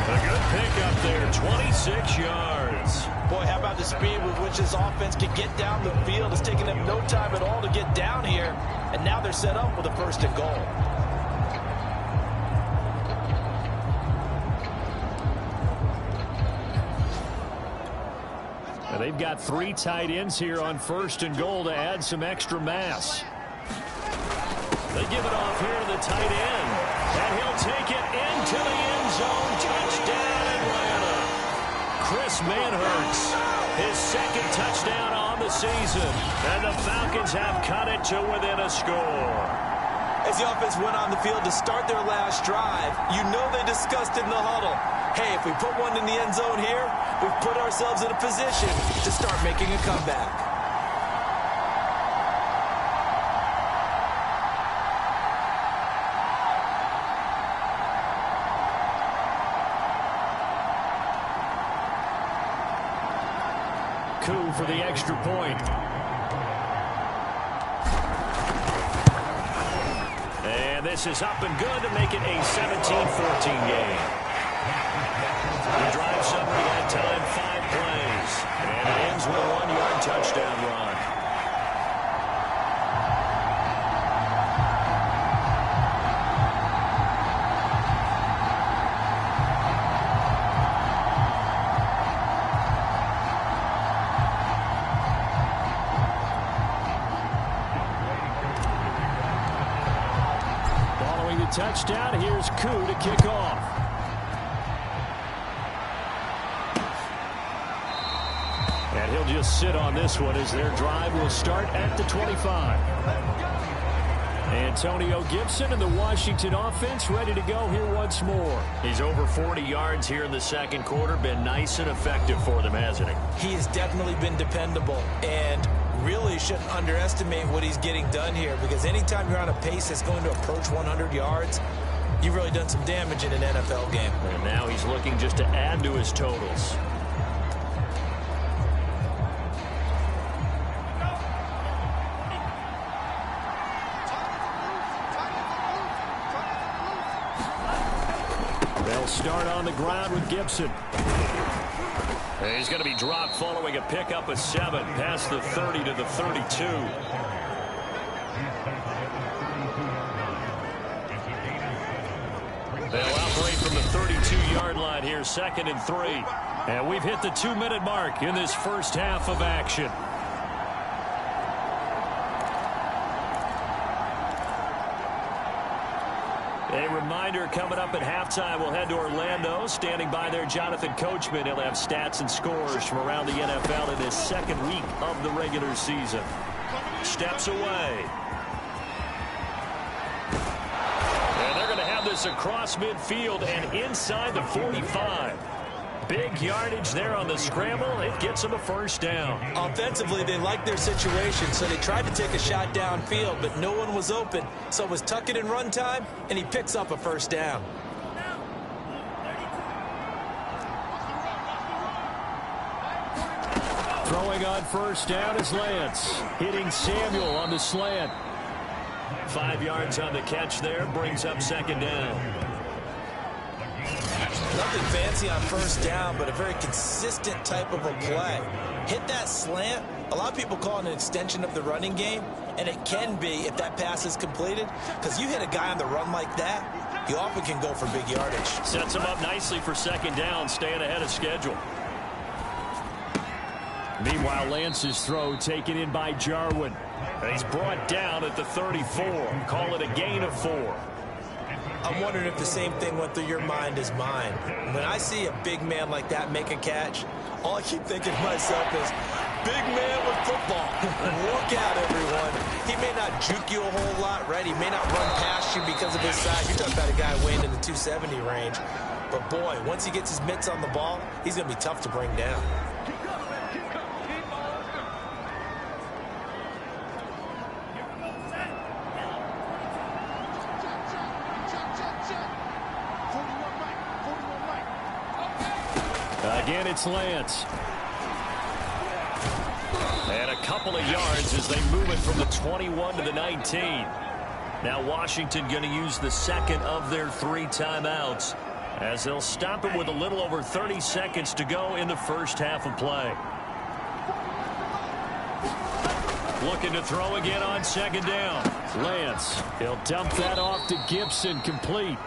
A good pickup there, 26 yards. Boy, how about the speed with which this offense can get down the field? It's taken them no time at all to get down here, and now they're set up with a 1st and goal. Now they've got 3 tight ends here on 1st and goal to add some extra mass. They give it off here to the tight end, and he'll take it into the end zone. Touchdown, Atlanta. Chris Manhertz, his 2nd touchdown on the season, and the Falcons have cut it to within a score. As the offense went on the field to start their last drive, you know they discussed in the huddle, hey, if we put one in the end zone here, we've put ourselves in a position to start making a comeback. For the extra point. And this is up and good to make it a 17-14 game. The drive summary that time, 5 plays. And it ends with a 1-yard touchdown run. Touchdown. Here's Koo to kick off. And he'll just sit on this one as their drive will start at the 25. Antonio Gibson and the Washington offense ready to go here once more. He's over 40 yards here in the 2nd quarter. Been nice and effective for them, hasn't he? He has definitely been dependable, and really shouldn't underestimate what he's getting done here, because anytime you're on a pace that's going to approach 100 yards, you've really done some damage in an NFL game. And now he's looking just to add to his totals. They'll start on the ground with Gibson. And he's going to be dropped following a pickup of 7 past the 30 to the 32. They'll operate from the 32-yard line here, 2nd and 3. And we've hit the 2-minute mark in this first half of action. A reminder, coming up at halftime, we'll head to Orlando. Standing by there, Jonathan Coachman. He'll have stats and scores from around the NFL in this second week of the regular season. Steps away. And they're going to have this across midfield and inside the 45. Big yardage there on the scramble. It gets them a first down. Offensively, they liked their situation, so they tried to take a shot downfield, but no one was open. So it was tuck it in run time, and he picks up a first down. Throwing on first down is Lance. Hitting Samuel on the slant. 5 yards on the catch there. Brings up 2nd down. Nothing fancy on first down, but a very consistent type of a play. Hit that slant. A lot of people call it an extension of the running game, and it can be if that pass is completed, because you hit a guy on the run like that, you often can go for big yardage. Sets him up nicely for 2nd down, staying ahead of schedule. Meanwhile, Lance's throw taken in by Jarwin. And he's brought down at the 34. Call it a gain of 4. I'm wondering if the same thing went through your mind as mine. When I see a big man like that make a catch, all I keep thinking to myself is, big man with football. Look out, everyone. He may not juke you a whole lot, right? He may not run past you because of his size. You're talking about a guy weighing in the 270 range. But, boy, once he gets his mitts on the ball, he's going to be tough to bring down. Again, it's Lance. And a couple of yards as they move it from the 21 to the 19. Now Washington going to use the second of their 3 timeouts as they'll stop it with a little over 30 seconds to go in the first half of play. Looking to throw again on 2nd down. Lance, he'll dump that off to Gibson, complete.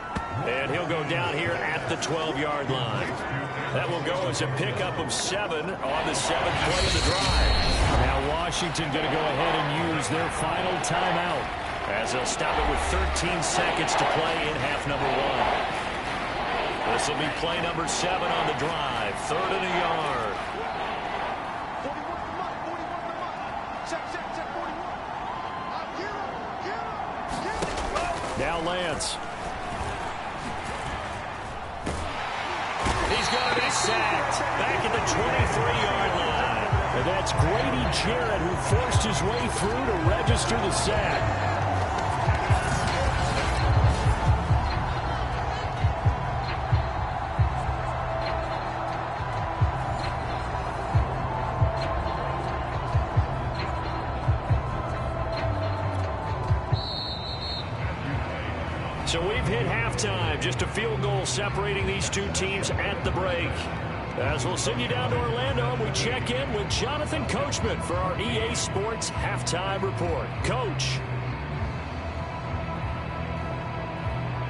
And he'll go down here at the 12-yard line. That will go as a pickup of 7 on the 7th play of the drive. Now Washington going to go ahead and use their final timeout, as they'll stop it with 13 seconds to play in half number 1. This will be play number 7 on the drive. 3rd and a yard. Now Lance. He's going to be sacked back at the 23-yard line. And that's Grady Jarrett who forced his way through to register the sack. So we've hit halftime. Just a field goal separating these two teams at the break. As we'll send you down to Orlando, we check in with Jonathan Coachman for our EA Sports Halftime Report. Coach.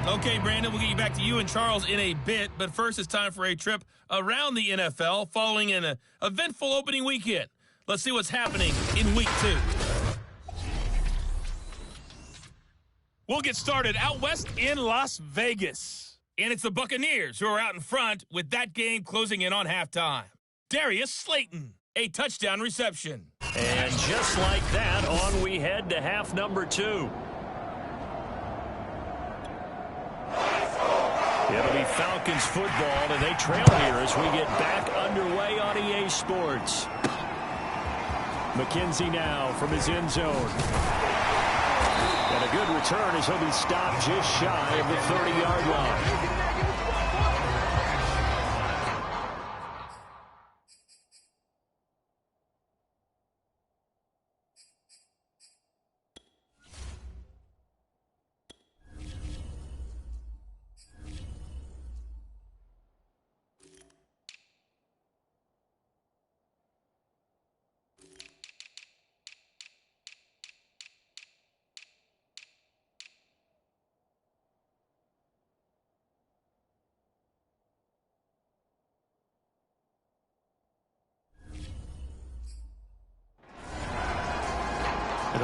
Okay, Brandon, we'll get you back to you and Charles in a bit. But first, it's time for a trip around the NFL following an eventful opening weekend. Let's see what's happening in Week 2. We'll get started out west in Las Vegas. And it's the Buccaneers who are out in front with that game closing in on halftime. Darius Slayton, a touchdown reception. And just like that, on we head to half number 2. It'll be Falcons football, and they trail here as we get back underway on EA Sports. McKenzie now from his end zone. And a good return as he'll be stopped just shy of the 30-yard line.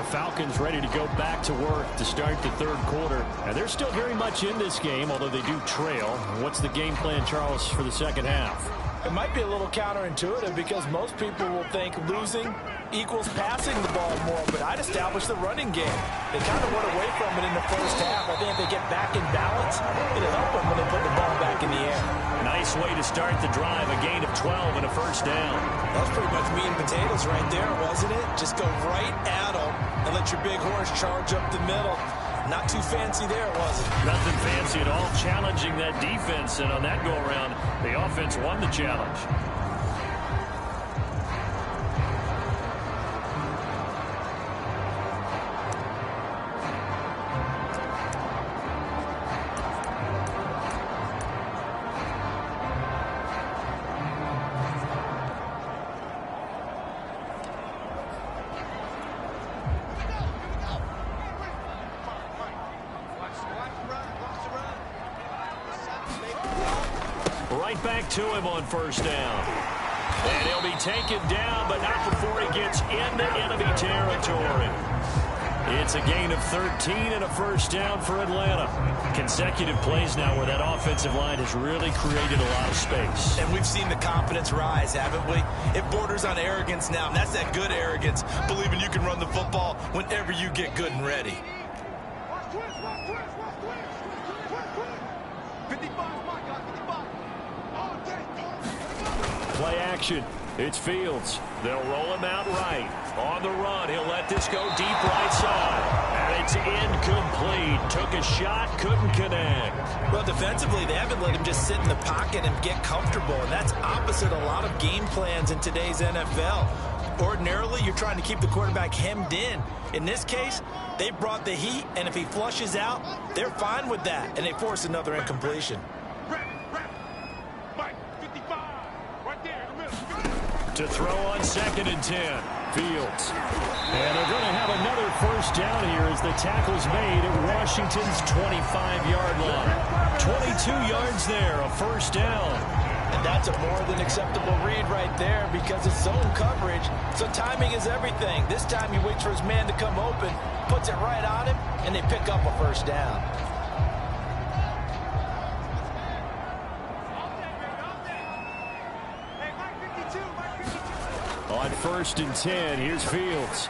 the Falcons ready to go back to work to start the third quarter. And they're still very much in this game, although they do trail. What's the game plan, Charles, for the second half? It might be a little counterintuitive because most people will think losing equals passing the ball more, but I'd establish the running game. They kind of went away from it in the first half. I think if they get back in balance, it'll help them when they put the ball back in the air. Nice way to start the drive, a gain of 12 and a first down. That was pretty much meat and potatoes right there, wasn't it? Just go right at them and let your big horse charge up the middle. Not too fancy there, was it? Nothing fancy at all, challenging that defense, and on that go-around, the offense won the challenge. Right back to him on first down. And he'll be taken down, but not before he gets into enemy territory. It's a gain of 13 and a first down for Atlanta. Consecutive plays now where that offensive line has really created a lot of space. And we've seen the confidence rise, haven't we? It borders on arrogance now, and that's that good arrogance, believing you can run the football whenever you get good and ready. Play action. It's Fields. They'll roll him out right. On the run, he'll let this go deep right side. And it's incomplete. Took a shot, couldn't connect. Well, defensively, they haven't let him just sit in the pocket and get comfortable, and that's opposite a lot of game plans in today's NFL. Ordinarily, you're trying to keep the quarterback hemmed in. In this case, they brought the heat, and if he flushes out, they're fine with that, and they force another incompletion. To throw on 2nd and 10. Fields. And they're going to have another first down here as the tackle's made at Washington's 25-yard line. 22 yards there, a first down. And that's a more than acceptable read right there because it's zone coverage, so timing is everything. This time he waits for his man to come open, puts it right on him, and they pick up a first down. On 1st and 10, here's Fields.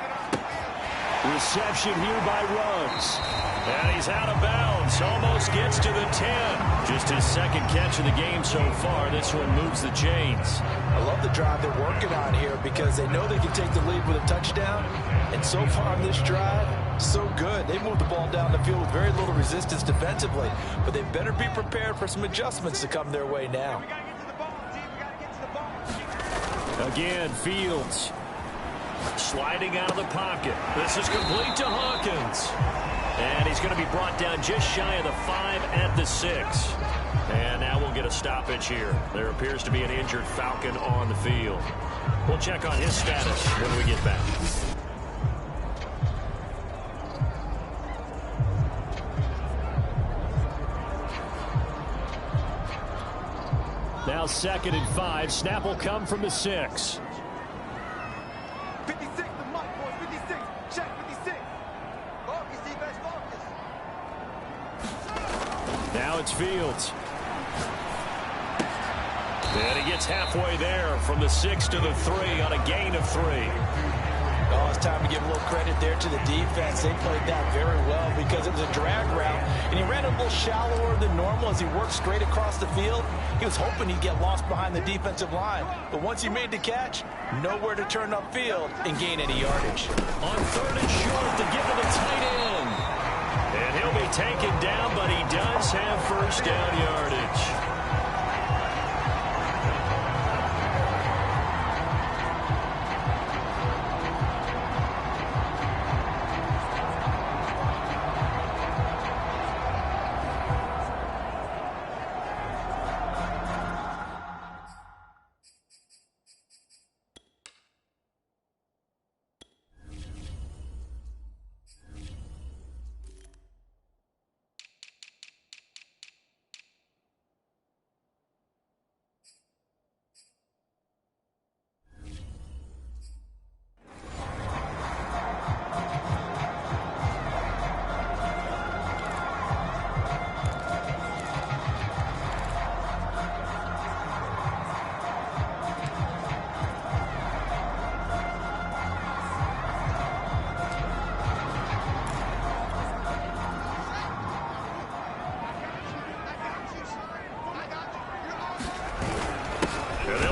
Reception here by Ruggs. And he's out of bounds. Almost gets to the 10. Just his second catch of the game so far. This one moves the chains. I love the drive they're working on here because they know they can take the lead with a touchdown. And so far on this drive, so good. They moved the ball down the field with very little resistance defensively. But they better be prepared for some adjustments to come their way now. Again, Fields sliding out of the pocket. This is complete to Hawkins. And he's going to be brought down just shy of the 5 at the 6. And now we'll get a stoppage here. There appears to be an injured Falcon on the field. We'll check on his status when we get back. Now 2nd and 5. Snap will come from the 6. 56, the mark, boys, 56. Check 56. Focus, defense, focus. Now it's Fields. And he gets halfway there from the 6 to the 3 on a gain of 3. Oh, it's time to give a little credit there to the defense. They played that very well because it was a drag route, and he ran a little shallower than normal as he worked straight across the field. He was hoping he'd get lost behind the defensive line, but once he made the catch, nowhere to turn upfield and gain any yardage. On 3rd and short to give to the tight end. And he'll be taken down, but he does have first down yardage.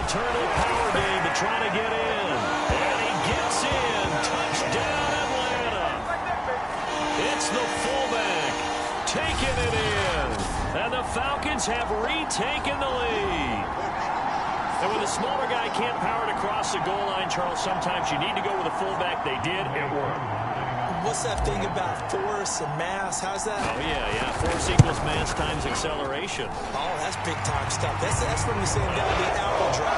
alternative power game to try to get in. And he gets in. Touchdown, Atlanta. It's the fullback taking it in. And the Falcons have retaken the lead. And when the smaller guy can't power it across the goal line, Charles, sometimes you need to go with a fullback. They did. It worked. What's that thing about force and mass? How's that? Oh, yeah. Force equals mass times acceleration. Oh, that's big-time stuff. That's when we say got to be apple drop.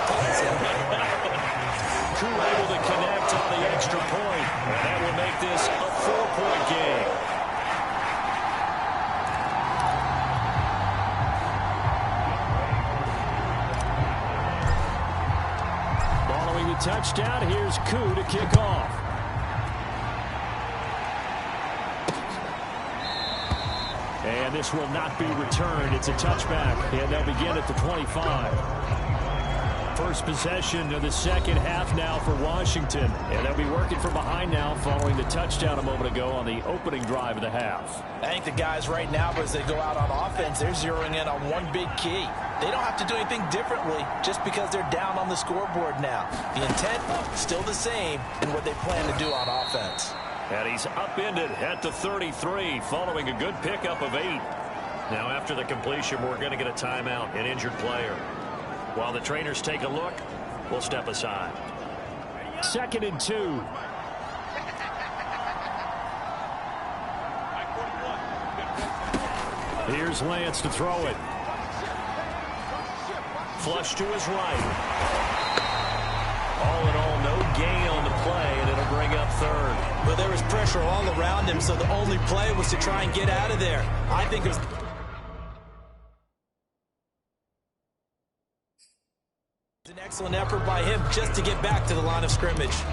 Crew able to connect on the extra point. And that will make this a 4-point game. Following the touchdown, here's Koo to kick off. And this will not be returned. It's a touchback, and they'll begin at the 25. First possession of the second half now for Washington. And they'll be working from behind now following the touchdown a moment ago on the opening drive of the half. I think the guys right now, as they go out on offense, they're zeroing in on one big key. They don't have to do anything differently just because they're down on the scoreboard now. The intent, still the same in what they plan to do on offense. And he's upended at the 33 following a good pickup of 8. Now after the completion, we're going to get a timeout, an injured player. While the trainers take a look, we'll step aside. 2nd and 2. Here's Lance to throw it. Flush to his right. All in all, no gain on the play, and it'll bring up 3rd. Well, there was pressure all around him, so the only play was to try and get out of there. I think it was an excellent effort by him just to get back to the line of scrimmage.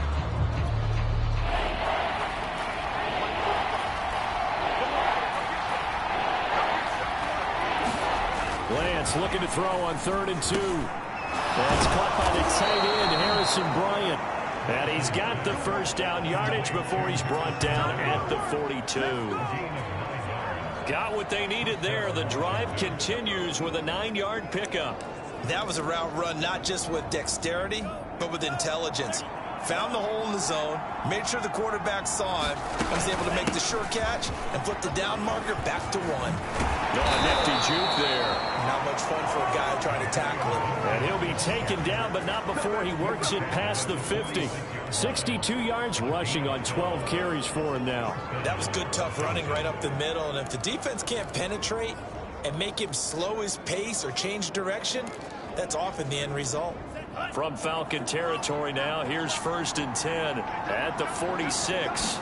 Lance looking to throw on 3rd and 2. That's caught by the tight end, Harrison Bryant. And he's got the first down yardage before he's brought down at the 42. Got what they needed there. The drive continues with a 9-yard pickup. That was a route run not just with dexterity, but with intelligence. Found the hole in the zone, made sure the quarterback saw him, and was able to make the sure catch and flip the down marker back to 1. Oh, nifty juke there. Not much fun for a guy trying to tackle him. And he'll be taken down, but not before he works it past the 50. 62 yards rushing on 12 carries for him now. That was good, tough running right up the middle, and if the defense can't penetrate and make him slow his pace or change direction, that's often the end result. From Falcon territory now, here's 1st and 10 at the 46.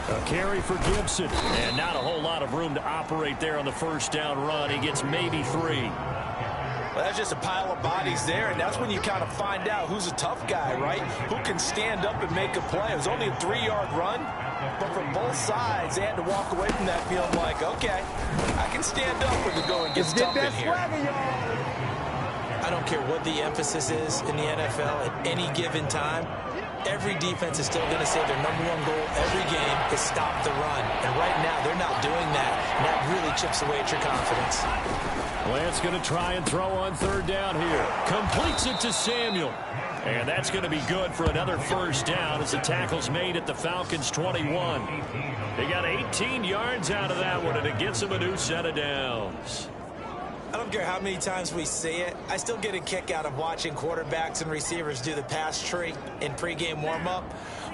A carry for Gibson, and not a whole lot of room to operate there on the first down run. He gets maybe 3. Well, that's just a pile of bodies there, and that's when you kind of find out who's a tough guy, right? Who can stand up and make a play. It was only a 3-yard run, but from both sides, they had to walk away from that feeling like, okay, I can stand up when the going gets tough in here. I don't care what the emphasis is in the NFL at any given time. Every defense is still going to say their #1 goal every game is stop the run. And right now, they're not doing that. And that really chips away at your confidence. Lance going to try and throw on 3rd down here. Completes it to Samuel. And that's going to be good for another first down as the tackle's made at the Falcons' 21. They got 18 yards out of that one, and it gets them a new set of downs. I don't care how many times we see it. I still get a kick out of watching quarterbacks and receivers do the pass tree in pregame warm-up.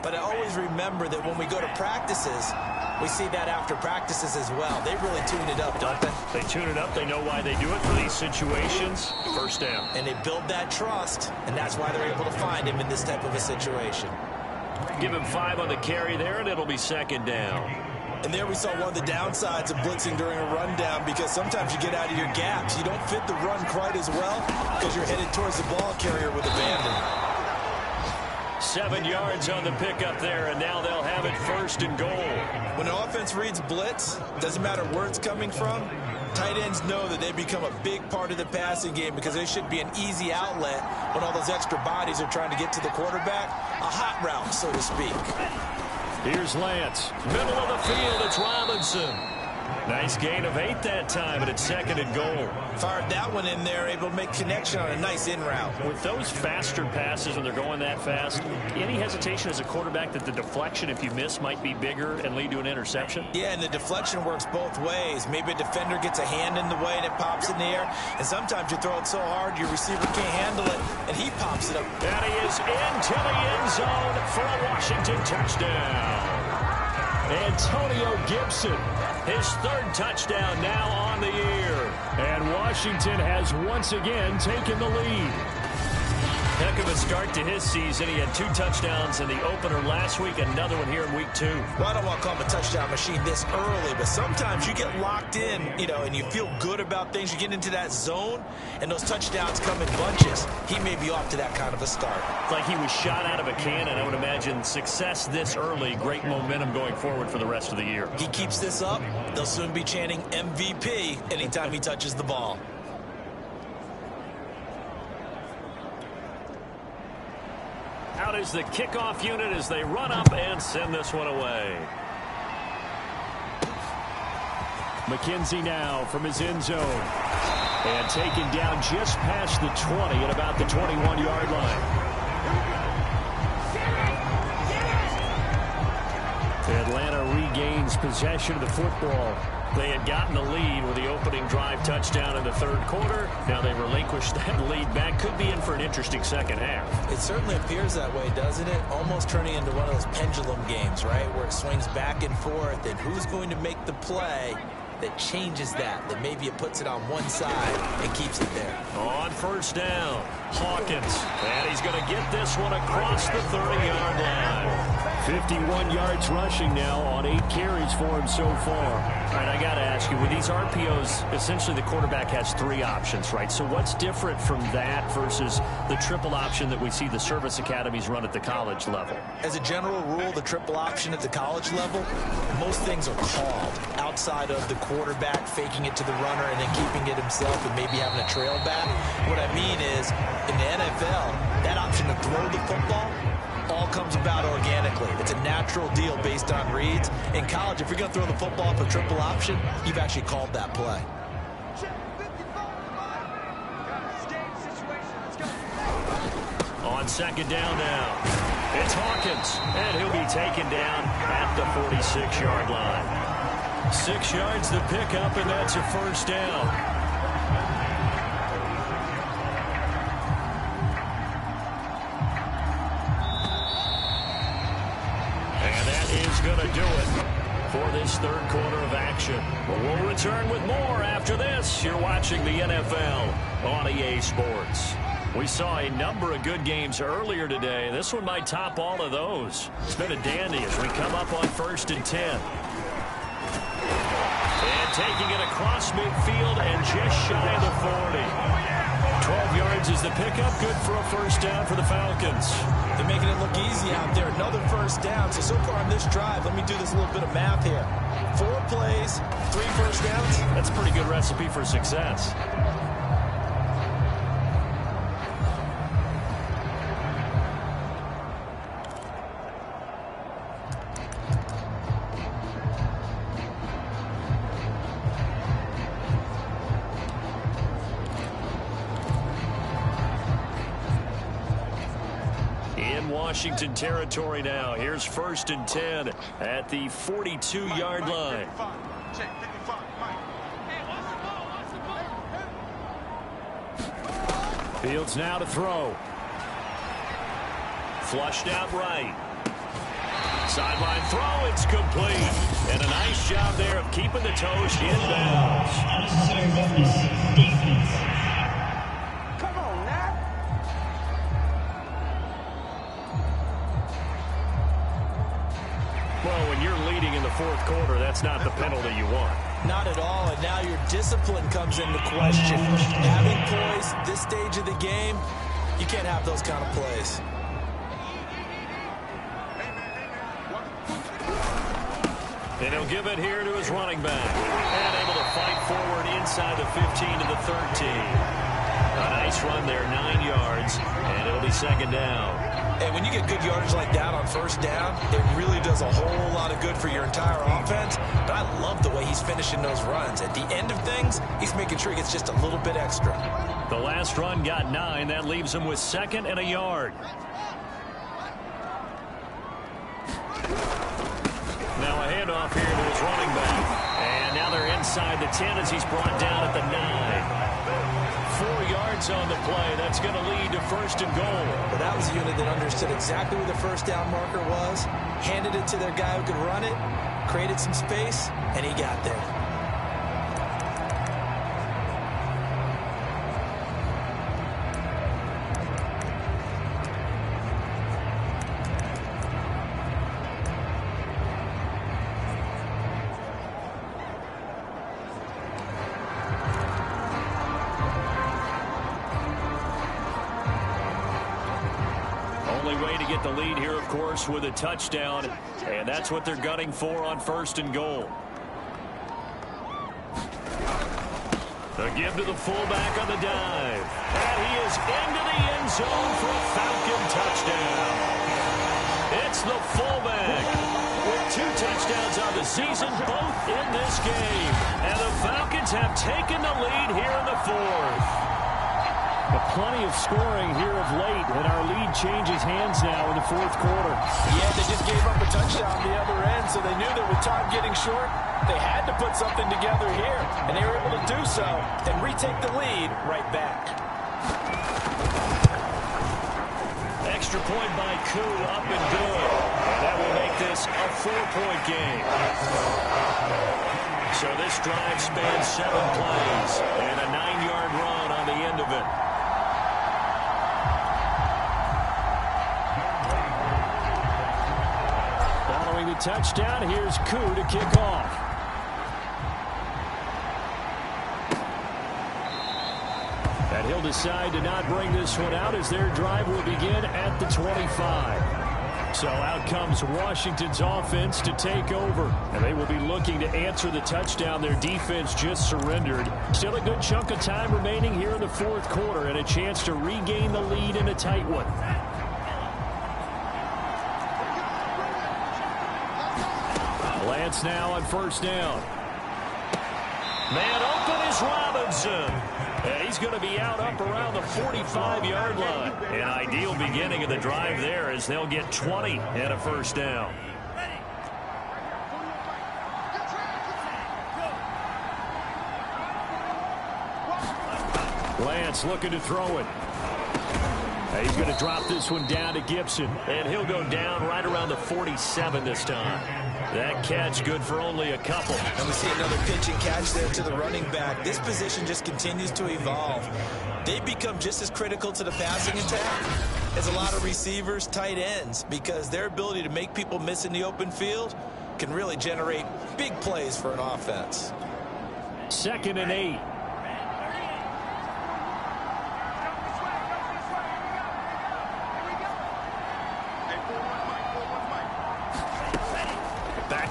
But I always remember that when we go to practices, we see that after practices as well. They really tune it up, don't they? They tune it up. They know why they do it for these situations. First down. And they build that trust, and that's why they're able to find him in this type of a situation. Give him 5 on the carry there, and it'll be 2nd down. And there we saw one of the downsides of blitzing during a rundown, because sometimes you get out of your gaps. You don't fit the run quite as well because you're headed towards the ball carrier with abandon. 7 yards on the pickup there, and now they'll have it 1st and goal. When an offense reads blitz, doesn't matter where it's coming from, tight ends know that they become a big part of the passing game because they should be an easy outlet when all those extra bodies are trying to get to the quarterback. A hot route, so to speak. Here's Lance. Middle of the field, it's Robinson. Nice gain of 8 that time, and it's 2nd and goal. Fired that one in there, able to make connection on a nice in route. With those faster passes when they're going that fast, any hesitation as a quarterback that the deflection, if you miss, might be bigger and lead to an interception? Yeah, and the deflection works both ways. Maybe a defender gets a hand in the way and it pops in the air. And sometimes you throw it so hard your receiver can't handle it, and he pops it up. And he is into the end zone for a Washington touchdown. Antonio Gibson, his 3rd touchdown now on the year. And Washington has once again taken the lead. Heck of a start to his season. He had 2 touchdowns in the opener last week, another one here in week 2. Well, I don't want to call him a touchdown machine this early, but sometimes you get locked in, and you feel good about things. You get into that zone, and those touchdowns come in bunches. He may be off to that kind of a start. It's like he was shot out of a cannon. I would imagine success this early, great momentum going forward for the rest of the year. He keeps this up, they'll soon be chanting MVP anytime he touches the ball. Out is the kickoff unit as they run up and send this one away. McKenzie now from his end zone. And taken down just past the 20 at about the 21-yard line. Atlanta regains possession of the football. They had gotten the lead with the opening drive touchdown in the 3rd quarter. Now they relinquished that lead back. Could be in for an interesting second half. It certainly appears that way, doesn't it? Almost turning into one of those pendulum games, right? Where it swings back and forth, and who's going to make the play that changes that maybe it puts it on one side and keeps it there. On 1st down, Hawkins. And he's going to get this one across the 30-yard line. 51 yards rushing now on 8 carries for him so far. All right, I got to ask you, with these RPOs, essentially the quarterback has 3 options, right? So what's different from that versus the triple option that we see the service academies run at the college level? As a general rule, the triple option at the college level, most things are called outside of the quarterback faking it to the runner and then keeping it himself and maybe having a trail back. What I mean is, in the NFL, that option to throw the football all comes about organically. It's a natural deal based on reads. In college, if you're going to throw the football for triple option, you've actually called that play. On 2nd down now, it's Hawkins, and he'll be taken down at the 46-yard line. 6 yards the pickup, and that's a 1st down. Going to do it for this 3rd quarter of action. But we'll return with more after this. You're watching the NFL on EA Sports. We saw a number of good games earlier today. This one might top all of those. It's been a dandy as we come up on 1st and 10. And taking it across midfield and just shy of the 40. 12 yards is the pickup. Good for a 1st down for the Falcons. They're making it look easy out there. Another 1st down. So far on this drive, let me do this little bit of math here. 4 plays, 3 1st downs. That's a pretty good recipe for success. Washington territory now. Here's 1st and 10 at the 42-yard line. Fields now to throw. Flushed out right. Sideline throw, it's complete. And a nice job there of keeping the toes inbounds. Come on, now. Well, when you're leading in the 4th quarter, that's not the penalty you want. Not at all, and now your discipline comes into question. Having poise at this stage of the game, you can't have those kind of plays. And he'll give it here to his running back. And able to fight forward inside the 15 to the 13. A Nice run there, 9 yards, and it'll be second down. And when you get good yardage like that on first down, it really does a whole lot of good for your entire offense. But I love the way he's finishing those runs. At the end of things, he's making sure he gets just a little bit extra. The last run got 9. That leaves him with 2nd and a yard. Now a handoff here to his running back. And now they're inside the 10 as he's brought down at the 9. 4 yards on the play. That's going to lead to 1st and goal. But that was a unit that understood exactly where the first down marker was, handed it to their guy who could run it, created some space, and he got there. The lead here, of course, with a touchdown, and that's what they're gunning for on 1st and goal. The give to the fullback on the dive, and he is into the end zone for a Falcon touchdown. It's the fullback with 2 touchdowns on the season, both in this game, and the Falcons have taken the lead here in the 4th. But plenty of scoring here of late, and our lead changes hands now in the 4th quarter. Yeah, they just gave up a touchdown on the other end, so they knew that with time getting short, they had to put something together here, and they were able to do so and retake the lead right back. Extra point by Koo, up and good. And that will make this a 4-point game. So this drive spans 7 plays, and a 9-yard run on the end of it. The touchdown, here's Koo to kick off. And he'll decide to not bring this one out as their drive will begin at the 25. So out comes Washington's offense to take over. And they will be looking to answer the touchdown their defense just surrendered. Still a good chunk of time remaining here in the 4th quarter and a chance to regain the lead in a tight one. Lance now on 1st down. Man open is Robinson. And he's going to be out up around the 45-yard line. An ideal beginning of the drive there as they'll get 20 and a 1st down. Lance looking to throw it. He's going to drop this one down to Gibson. And he'll go down right around the 47 this time. That catch good for only a couple. And we see another pitch and catch there to the running back. This position just continues to evolve. They become just as critical to the passing attack as a lot of receivers, tight ends, because their ability to make people miss in the open field can really generate big plays for an offense. 2nd and 8.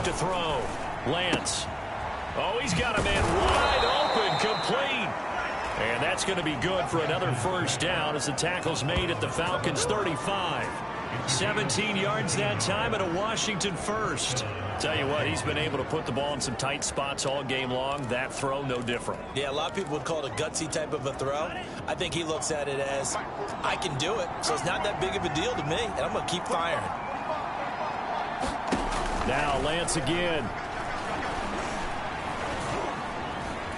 To throw. Lance. Oh, he's got a man wide open, complete. And that's going to be good for another 1st down as the tackle's made at the Falcons' 35. 17 yards that time and a Washington 1st. Tell you what, he's been able to put the ball in some tight spots all game long. That throw, no different. Yeah, a lot of people would call it a gutsy type of a throw. I think he looks at it as, I can do it, so it's not that big of a deal to me, and I'm going to keep firing. Now Lance again.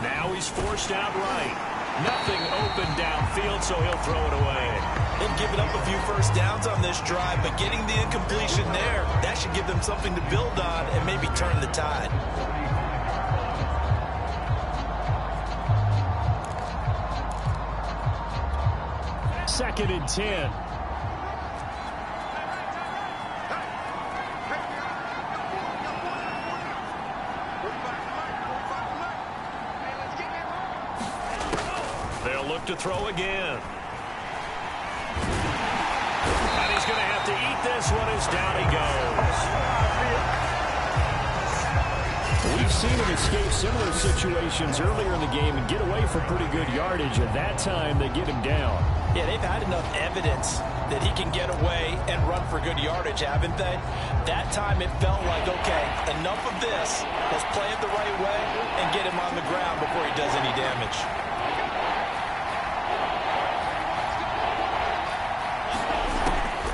Now he's forced out right. Nothing open downfield, so he'll throw it away. They've given up a few 1st downs on this drive, but getting the incompletion there, that should give them something to build on and maybe turn the tide. Second and 10. To throw again. And he's going to have to eat this one as down he goes. We've seen him escape similar situations earlier in the game and get away from pretty good yardage. At that time, they get him down. Yeah, they've had enough evidence that he can get away and run for good yardage, haven't they? That time it felt like, okay, enough of this. Let's play it the right way and get him on the ground before he does any damage.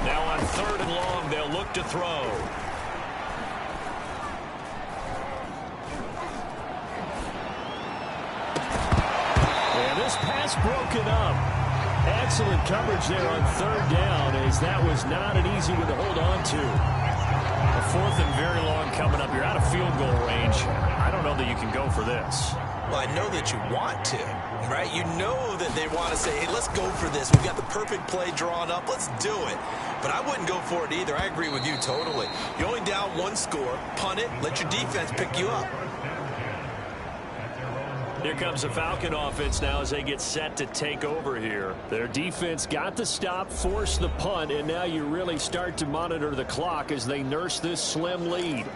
Now on 3rd and long, they'll look to throw. And this pass broken up. Excellent coverage there on 3rd down, as that was not an easy one to hold on to. A 4th and very long coming up. You're out of field goal range. I don't know that you can go for this. Well, I know that you want to, right? You know that they want to say, hey, let's go for this. We've got the perfect play drawn up. Let's do it. But I wouldn't go for it either. I agree with you totally. You're only down 1 score. Punt it. Let your defense pick you up. Here comes the Falcon offense now as they get set to take over here. Their defense got the stop, forced the punt, and now you really start to monitor the clock as they nurse this slim lead.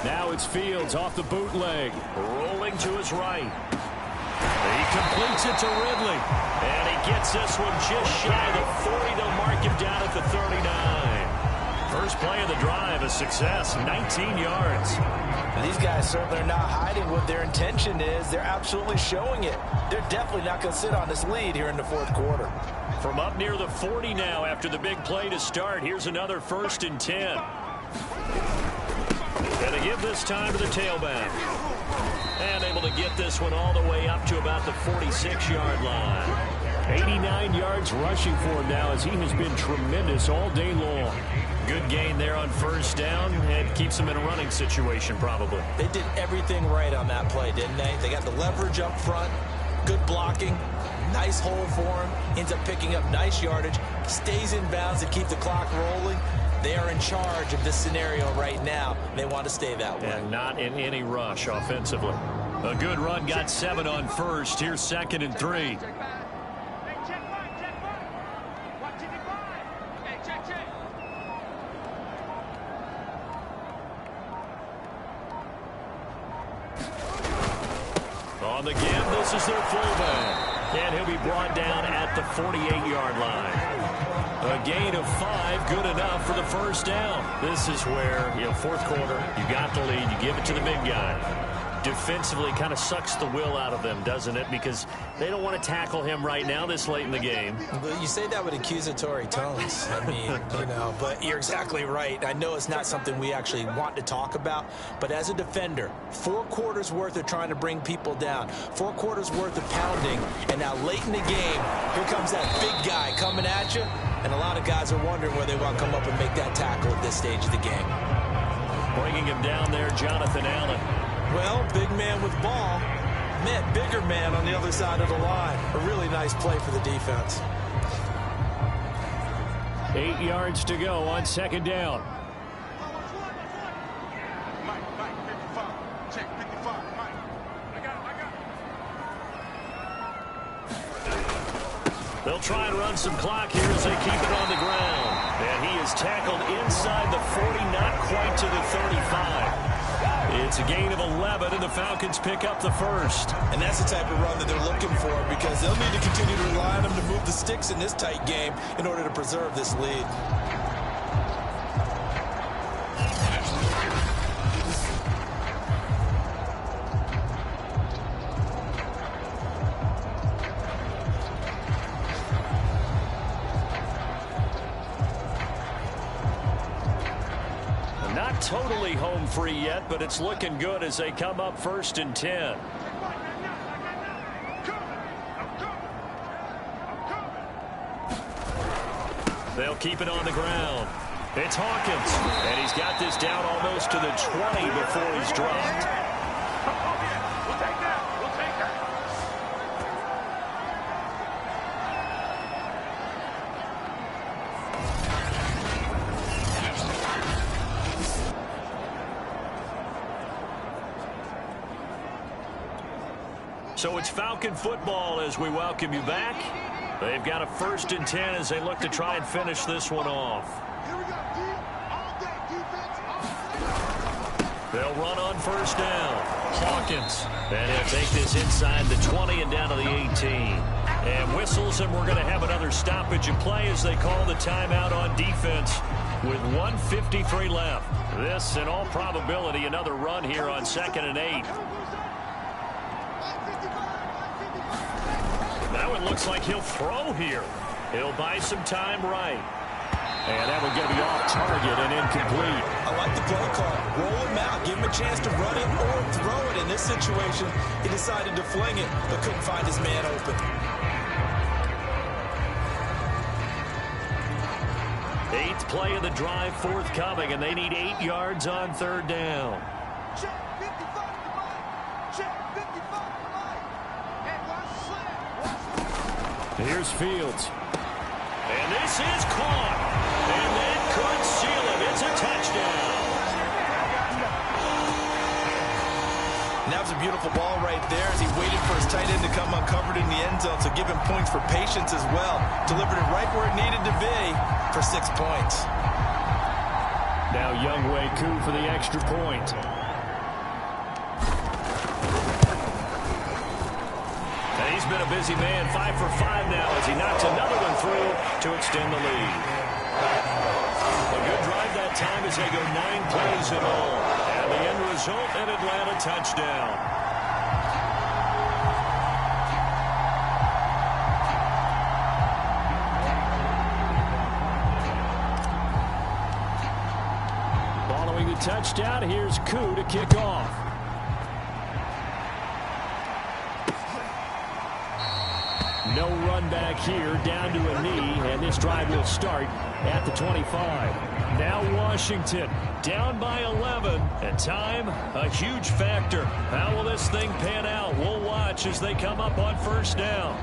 Now it's Fields off the bootleg. Rolling to his right. He completes it to Ridley. And he gets this one just shy of the 40. They'll mark him down at the 39. First play of the drive, a success, 19 yards. And these guys certainly are not hiding what their intention is. They're absolutely showing it. They're definitely not going to sit on this lead here in the 4th quarter. From up near the 40 now after the big play to start, here's another 1st and 10. And they give this time to the tailback. And able to get this one all the way up to about the 46-yard line. 89 yards rushing for him now, as he has been tremendous all day long. Good gain there on 1st down, and keeps him in a running situation probably. They did everything right on that play, didn't they? They got the leverage up front, good blocking, nice hole for him, ends up picking up nice yardage, stays in bounds to keep the clock rolling. They are in charge of this scenario right now. They want to stay that way. And not in any rush offensively. A good run, got 7 on 1st. Here's 2nd and 3. On the give, this is their fullback. And he'll be brought down at the 48-yard line. A gain of 5, good enough for the 1st down. This is where, 4th quarter, you got the lead, you give it to the big guy. Defensively kind of sucks the will out of them, doesn't it? Because they don't want to tackle him right now this late in the game. You say that with accusatory tones. I mean, but you're exactly right. I know it's not something we actually want to talk about, but as a defender, 4 quarters worth of trying to bring people down, 4 quarters worth of pounding, and now late in the game, here comes that big guy coming at you, and a lot of guys are wondering where they want to come up and make that tackle at this stage of the game. Bringing him down there, Jonathan Allen. Well, big man with ball. Man, bigger man on the other side of the line. A really nice play for the defense. 8 yards to go on 2nd down. Mike, 55. Check 55. Mike. I got it. They'll try and run some clock here as they keep it on the ground. And he is tackled inside the 40, not quite to the 35. It's a gain of 11, and the Falcons pick up the 1st. And that's the type of run that they're looking for, because they'll need to continue to rely on them to move the sticks in this tight game in order to preserve this lead. Not totally home free yet, but it's looking good as they come up 1st and 10. They'll keep it on the ground. It's Hawkins, and he's got this down almost to the 20 before he's dropped. So it's Falcon football as we welcome you back. They've got a 1st and 10 as they look to try and finish this one off. Here we go, D. All day defense. They'll run on 1st down. Hawkins. And he'll take this inside the 20 and down to the 18. And whistles, and we're going to have another stoppage in play as they call the timeout on defense with 1:53 left. This, in all probability, another run here on 2nd and 8. Now it looks like he'll throw here. He'll buy some time right. And that would get me off target and incomplete. I like the play call. Roll him out. Give him a chance to run it or throw it. In this situation, he decided to fling it, but couldn't find his man open. 8th play of the drive forthcoming, and they need 8 yards on 3rd down. Check 55 to the right. Check 55 to the right. And watch the slant. Here's Fields. And this is caught. And that could seal it. It's a touchdown. And that was a beautiful ball right there as he waited for his tight end to come uncovered in the end zone. So give him points for patience as well. Delivered it right where it needed to be for 6 points. Now Younghoe Koo for the extra point. And he's been a busy man, 5 for 5 now as he knocks another one through to extend the lead. A good drive that time as they go 9 plays in all. And the end result, an Atlanta touchdown. Following the touchdown, here's Koo to kick off. No run back here, down to a knee, and this drive will start at the 25. Now Washington down by 11, and time a huge factor. How will this thing pan out? We'll watch as they come up on 1st down.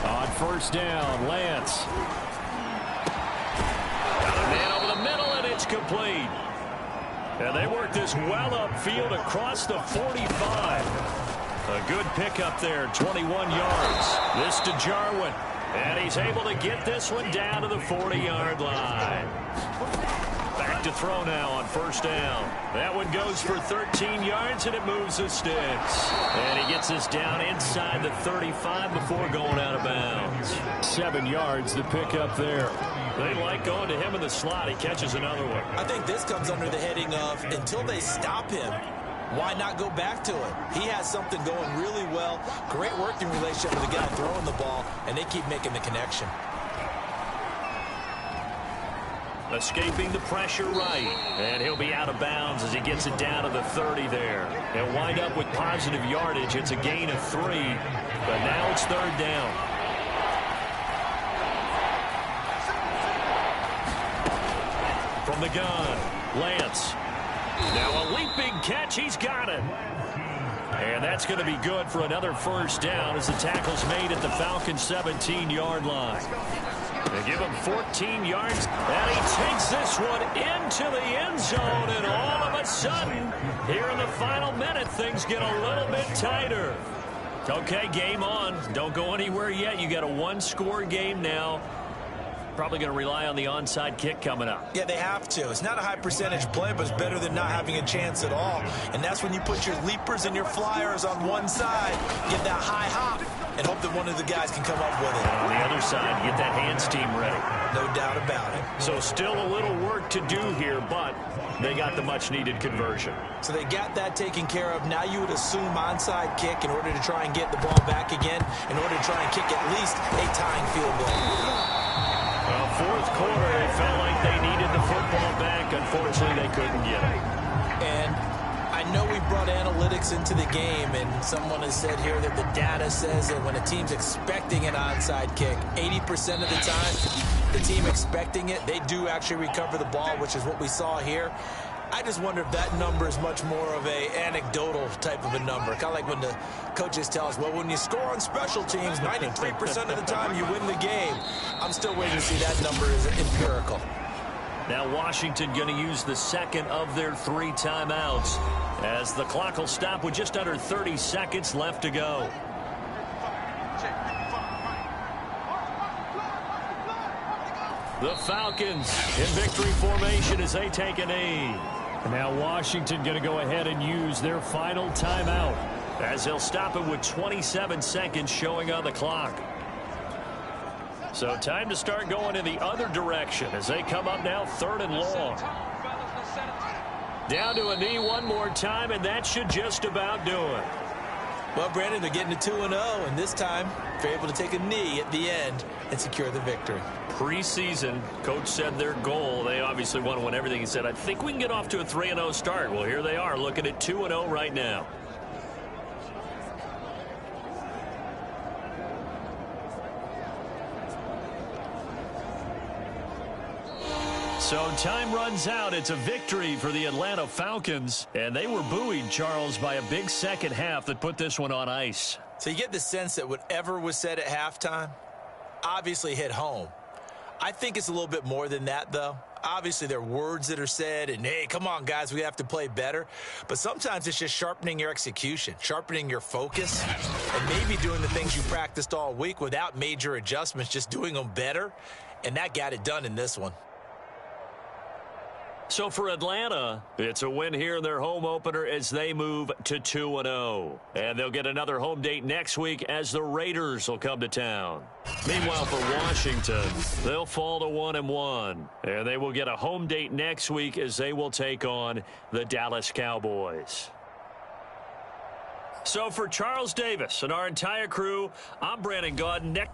On 1st down, Lance. Got a man over the middle, and it's complete. And they work this well upfield across the 45. A good pickup there, 21 yards. This to Jarwin. And he's able to get this one down to the 40-yard line. Back to throw now on 1st down. That one goes for 13 yards, and it moves the sticks. And he gets this down inside the 35 before going out of bounds. 7 yards, the pickup there. They like going to him in the slot. He catches another one. I think this comes under the heading of until they stop him, why not go back to it? He has something going really well. Great working relationship with the guy throwing the ball, and they keep making the connection. Escaping the pressure right. And he'll be out of bounds as he gets it down to the 30 there. They'll wind up with positive yardage. It's a gain of 3. But now it's 3rd down. From the gun, Lance. Now a leaping catch. He's got it. And that's going to be good for another 1st down as the tackle's made at the Falcons' 17-yard line. They give him 14 yards, and he takes this one into the end zone, and all of a sudden, here in the final minute, things get a little bit tighter. Okay, game on. Don't go anywhere yet. You got a 1-score game now. Probably going to rely on the onside kick coming up. Yeah, they have to. It's not a high percentage play, but it's better than not having a chance at all. And that's when you put your leapers and your flyers on one side, get that high hop, and hope that one of the guys can come up with it. And on the other side, get that hands team ready. No doubt about it. So still a little work to do here, but they got the much-needed conversion. So they got that taken care of. Now you would assume onside kick in order to try and get the ball back again, in order to try and kick at least a tying field goal. Well, 4th quarter, they felt like they needed the football back. Unfortunately, they couldn't get it. And I know we brought analytics into the game, and someone has said here that the data says that when a team's expecting an onside kick, 80% of the time, the team expecting it, they do actually recover the ball, which is what we saw here. I just wonder if that number is much more of a anecdotal type of a number. Kind of like when the coaches tell us, well, when you score on special teams, 93% of the time you win the game. I'm still waiting to see that number is empirical. Now Washington going to use the second of their 3 timeouts as the clock will stop with just under 30 seconds left to go. The Falcons in victory formation as they take a knee. Now Washington going to go ahead and use their final timeout as they'll stop it with 27 seconds showing on the clock. So time to start going in the other direction as they come up now 3rd and long. Down to a knee one more time, and that should just about do it. Well, Brandon, they're getting to 2-0, and this time they're able to take a knee at the end and secure the victory. Preseason, coach said their goal, they obviously want to win everything. He said, I think we can get off to a 3-0 start. Well, here they are looking at 2-0 right now. So time runs out. It's a victory for the Atlanta Falcons. And they were buoyed, Charles, by a big second half that put this one on ice. So you get the sense that whatever was said at halftime obviously hit home. I think it's a little bit more than that, though. Obviously, there are words that are said, and, hey, come on, guys, we have to play better. But sometimes it's just sharpening your execution, sharpening your focus, and maybe doing the things you practiced all week without major adjustments, just doing them better. And that got it done in this one. So for Atlanta, it's a win here in their home opener as they move to 2-0. And they'll get another home date next week as the Raiders will come to town. Meanwhile, for Washington, they'll fall to 1-1. And they will get a home date next week as they will take on the Dallas Cowboys. So for Charles Davis and our entire crew, I'm Brandon Gaudin.